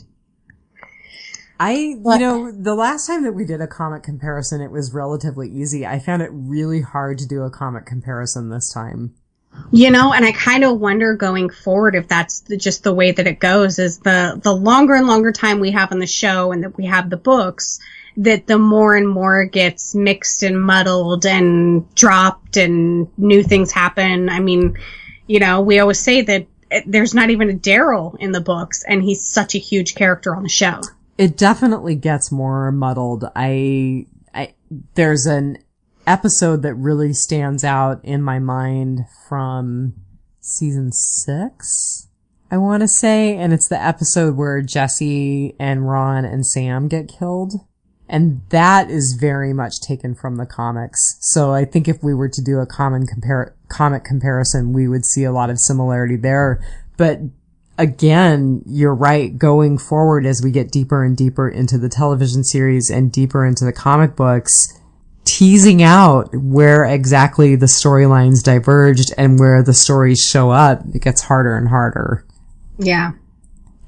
The last time that we did a comic comparison, it was relatively easy. I found it really hard to do a comic comparison this time.
And I kind of wonder going forward if that's just the way that it goes, is the longer and longer time we have on the show and that we have the books, that the more and more it gets mixed and muddled and dropped and new things happen. I mean, you know, we always say that there's not even a Daryl in the books, and he's such a huge character on the show.
It definitely gets more muddled. There's an episode that really stands out in my mind from season 6, I want to say, and it's the episode where Jesse and Ron and Sam get killed. And that is very much taken from the comics. So I think if we were to do a comic comparison, we would see a lot of similarity there. But again, you're right. Going forward, as we get deeper and deeper into the television series and deeper into the comic books, teasing out where exactly the storylines diverged and where the stories show up, it gets harder and harder.
Yeah.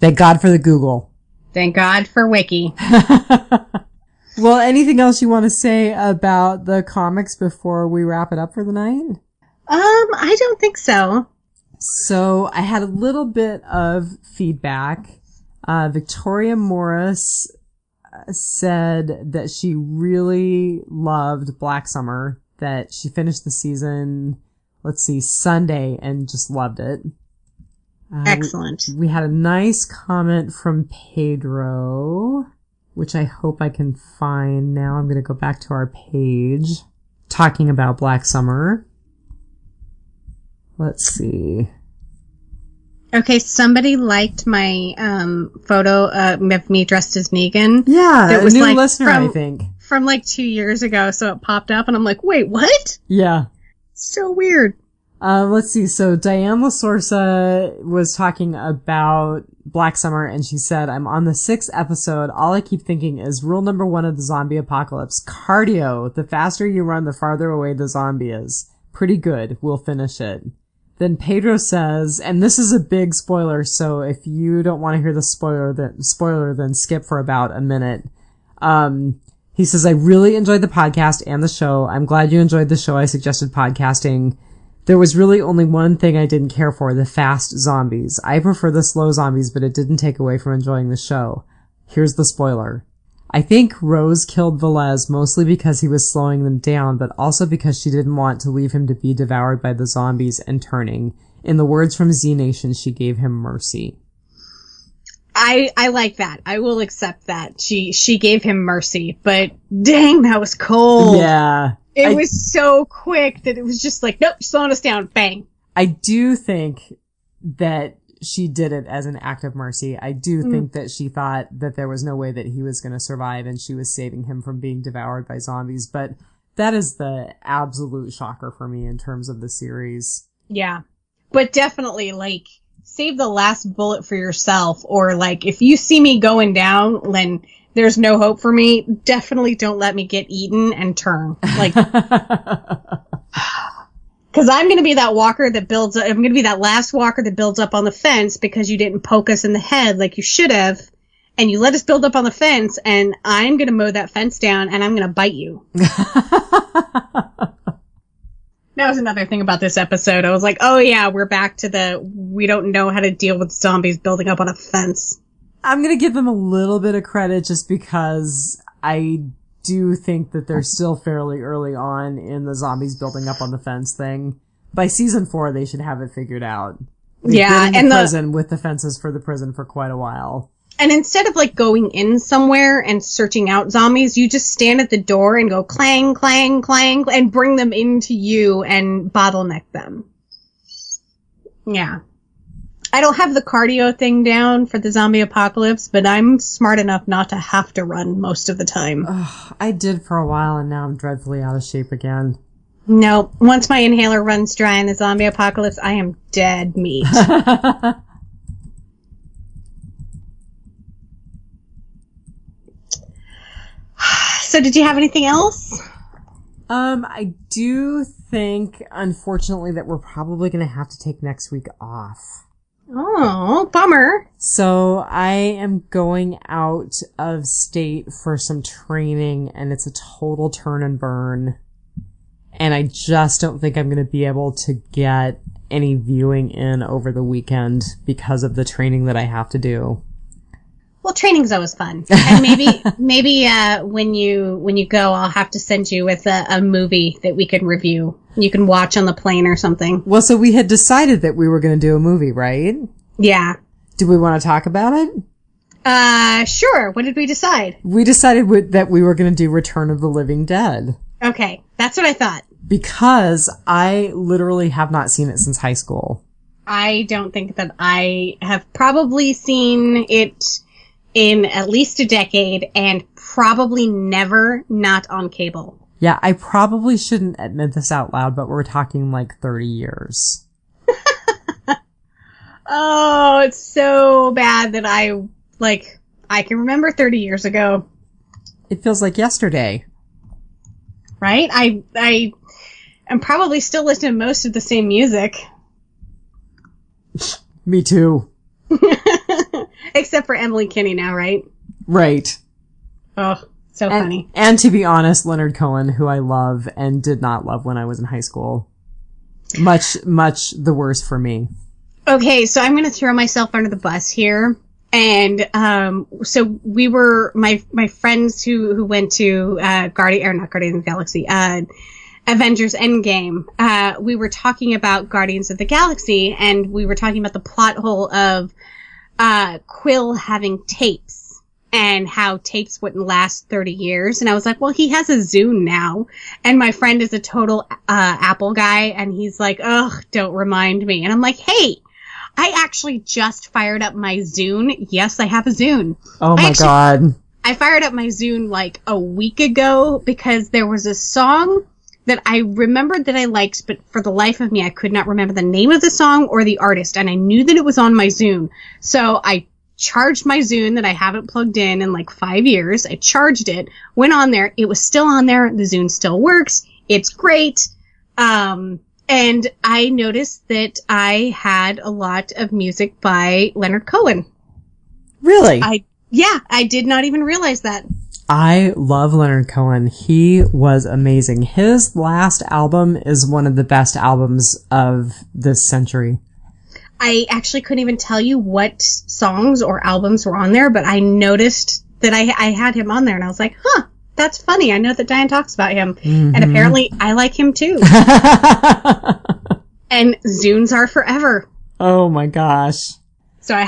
Thank God for the Google.
Thank God for Wiki.
Well, anything else you want to say about the comics before we wrap it up for the night?
I don't think so.
So I had a little bit of feedback. Victoria Morris said that she really loved Black Summer, that she finished the season, Sunday, and just loved it.
Excellent.
We had a nice comment from Pedro, which I hope I can find now. I'm going to go back to our page talking about Black Summer. Let's see.
Okay, somebody liked my photo of me dressed as Negan.
Yeah,
it was
a new
like
listener, I think.
From like 2 years ago, so it popped up, and I'm like, wait, what?
Yeah.
So weird.
Let's see. So Dianne LaSorsa was talking about Black Summer, and she said, I'm on the 6th episode. All I keep thinking is rule number 1 of the zombie apocalypse. Cardio. The faster you run, the farther away the zombie is. Pretty good. We'll finish it. Then Pedro says, and this is a big spoiler, so if you don't want to hear the spoiler, then skip for about a minute. He says, I really enjoyed the podcast and the show. I'm glad you enjoyed the show. I suggested podcasting. There was really only one thing I didn't care for, the fast zombies. I prefer the slow zombies, but it didn't take away from enjoying the show. Here's the spoiler. I think Rose killed Velez mostly because he was slowing them down, but also because she didn't want to leave him to be devoured by the zombies and turning. In the words from Z Nation, she gave him mercy.
I like that. I will accept that. She gave him mercy, but dang, that was cold.
Yeah.
It was so quick that it was just like, nope, slowing us down. Bang.
I do think that she did it as an act of mercy. I do think that she thought that there was no way that he was going to survive and she was saving him from being devoured by zombies. But that is the absolute shocker for me in terms of the series.
Yeah. But definitely, like, save the last bullet for yourself. Or, like, if you see me going down, then there's no hope for me. Definitely don't let me get eaten and turn. Like, because I'm going to be that walker that builds up. I'm going to be that last walker that builds up on the fence because you didn't poke us in the head like you should have. And you let us build up on the fence, and I'm going to mow that fence down, and I'm going to bite you. That was another thing about this episode. I was like, oh yeah, we're back to we don't know how to deal with zombies building up on a fence.
I'm going to give them a little bit of credit just because I do think that they're still fairly early on in the zombies building up on the fence thing. By season 4, they should have it figured out. They've been in the prison with the fences for the prison for quite a while.
And instead of like going in somewhere and searching out zombies, you just stand at the door and go clang, clang, clang, and bring them into you and bottleneck them. Yeah. I don't have the cardio thing down for the zombie apocalypse, but I'm smart enough not to have to run most of the time.
I did for a while, and now I'm dreadfully out of shape again.
No, once my inhaler runs dry in the zombie apocalypse, I am dead meat. So did you have anything else?
I do think, unfortunately, that we're probably going to have to take next week off.
Oh, bummer.
So I am going out of state for some training, and it's a total turn and burn. And I just don't think I'm going to be able to get any viewing in over the weekend because of the training that I have to do.
Well, training's always fun. And maybe when you go, I'll have to send you with a movie that we can review. You can watch on the plane or something.
Well, so we had decided that we were going to do a movie, right?
Yeah.
Do we want to talk about it?
Sure. What did we decide?
We decided that we were going to do Return of the Living Dead.
Okay. That's what I thought.
Because I literally have not seen it since high school.
I don't think that I have probably seen it in at least a decade and probably never not on cable.
Yeah, I probably shouldn't admit this out loud, but we're talking like 30 years.
Oh, it's so bad that I can remember 30 years ago.
It feels like yesterday.
Right? I am probably still listening to most of the same music.
Me too.
Except for Emily Kinney now, right?
Right.
Oh, so funny.
And to be honest, Leonard Cohen, who I love and did not love when I was in high school. Much the worse for me. Okay,
so I'm going to throw myself under the bus here. And so we were my friends who went to not Guardians of the Galaxy, Avengers Endgame. We were talking about Guardians of the Galaxy, and we were talking about the plot hole of Quill having tapes and how tapes wouldn't last 30 years. And I was like, well, he has a Zune now. And my friend is a total Apple guy, and he's like, ugh, don't remind me. And I'm like, hey, I actually just fired up my Zune. Yes, I have a Zune.
Oh my God.
I fired up my Zune like a week ago because there was a song that I remembered that I liked, but for the life of me, I could not remember the name of the song or the artist, and I knew that it was on my Zune. So I charged my Zune that I haven't plugged in like 5 years. I charged it, went on there. It was still on there. The Zune still works. It's great. And I noticed that I had a lot of music by Leonard Cohen.
Really?
I did not even realize that.
I love Leonard Cohen. He was amazing. His last album is one of the best albums of this century.
I actually couldn't even tell you what songs or albums were on there, but I noticed that I had him on there, and I was like, huh, that's funny. I know that Dianne talks about him, and apparently I like him too. And Zunes are forever.
Oh my gosh.
So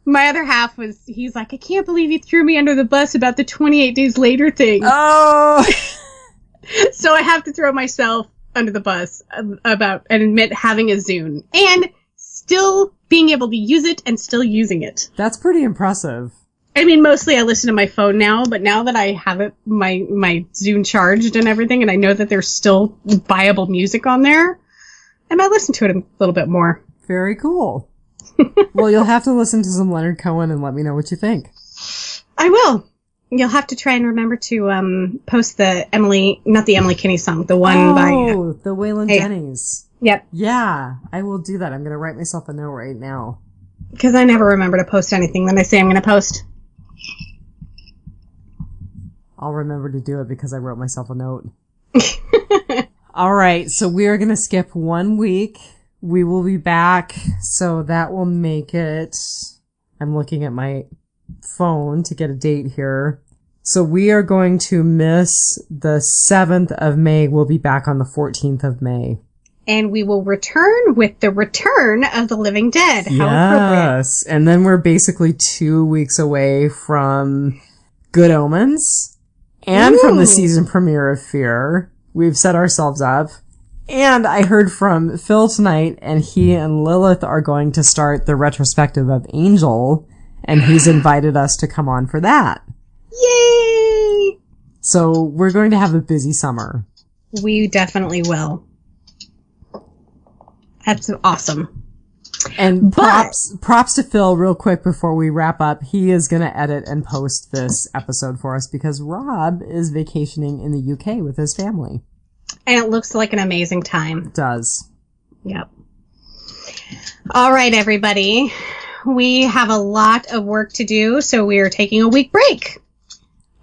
my other half he's like, I can't believe you threw me under the bus about the 28 Days Later thing.
Oh!
So I have to throw myself under the bus about and admit having a Zune. And still being able to use it and still using it.
That's pretty impressive.
I mean, mostly I listen to my phone now, but now that I have it, my Zune charged and everything, and I know that there's still viable music on there, I might listen to it a little bit more.
Very cool. Well, you'll have to listen to some Leonard Cohen and let me know what you think.
I will. You'll have to try and remember to post not the Emily Kinney song, the one by...
Oh, the Waylon Jennings.
Yep.
Yeah, I will do that. I'm going to write myself a note right now.
Because I never remember to post anything that I say I'm going to post.
I'll remember to do it because I wrote myself a note. All right, so we are going to skip 1 week. We will be back, so that will make it... I'm looking at my phone to get a date here. So we are going to miss the 7th of May. We'll be back on the 14th of May.
And we will return with the Return of the Living Dead. How appropriate.
Yes, and then we're basically 2 weeks away from Good Omens and from the season premiere of Fear. We've set ourselves up. And I heard from Phil tonight, and he and Lilith are going to start the retrospective of Angel, and he's invited us to come on for that.
Yay!
So we're going to have a busy summer.
We definitely will. That's awesome.
And props to Phil real quick before we wrap up. He is going to edit and post this episode for us because Rob is vacationing in the UK with his family.
And it looks like an amazing time.
It does.
Yep. All right, everybody. We have a lot of work to do, so we are taking a week break.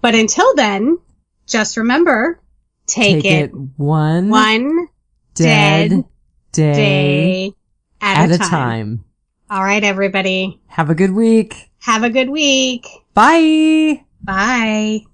But until then, just remember, take it one dead day at a time. All right, everybody.
Have a good week.
Have a good week.
Bye.
Bye.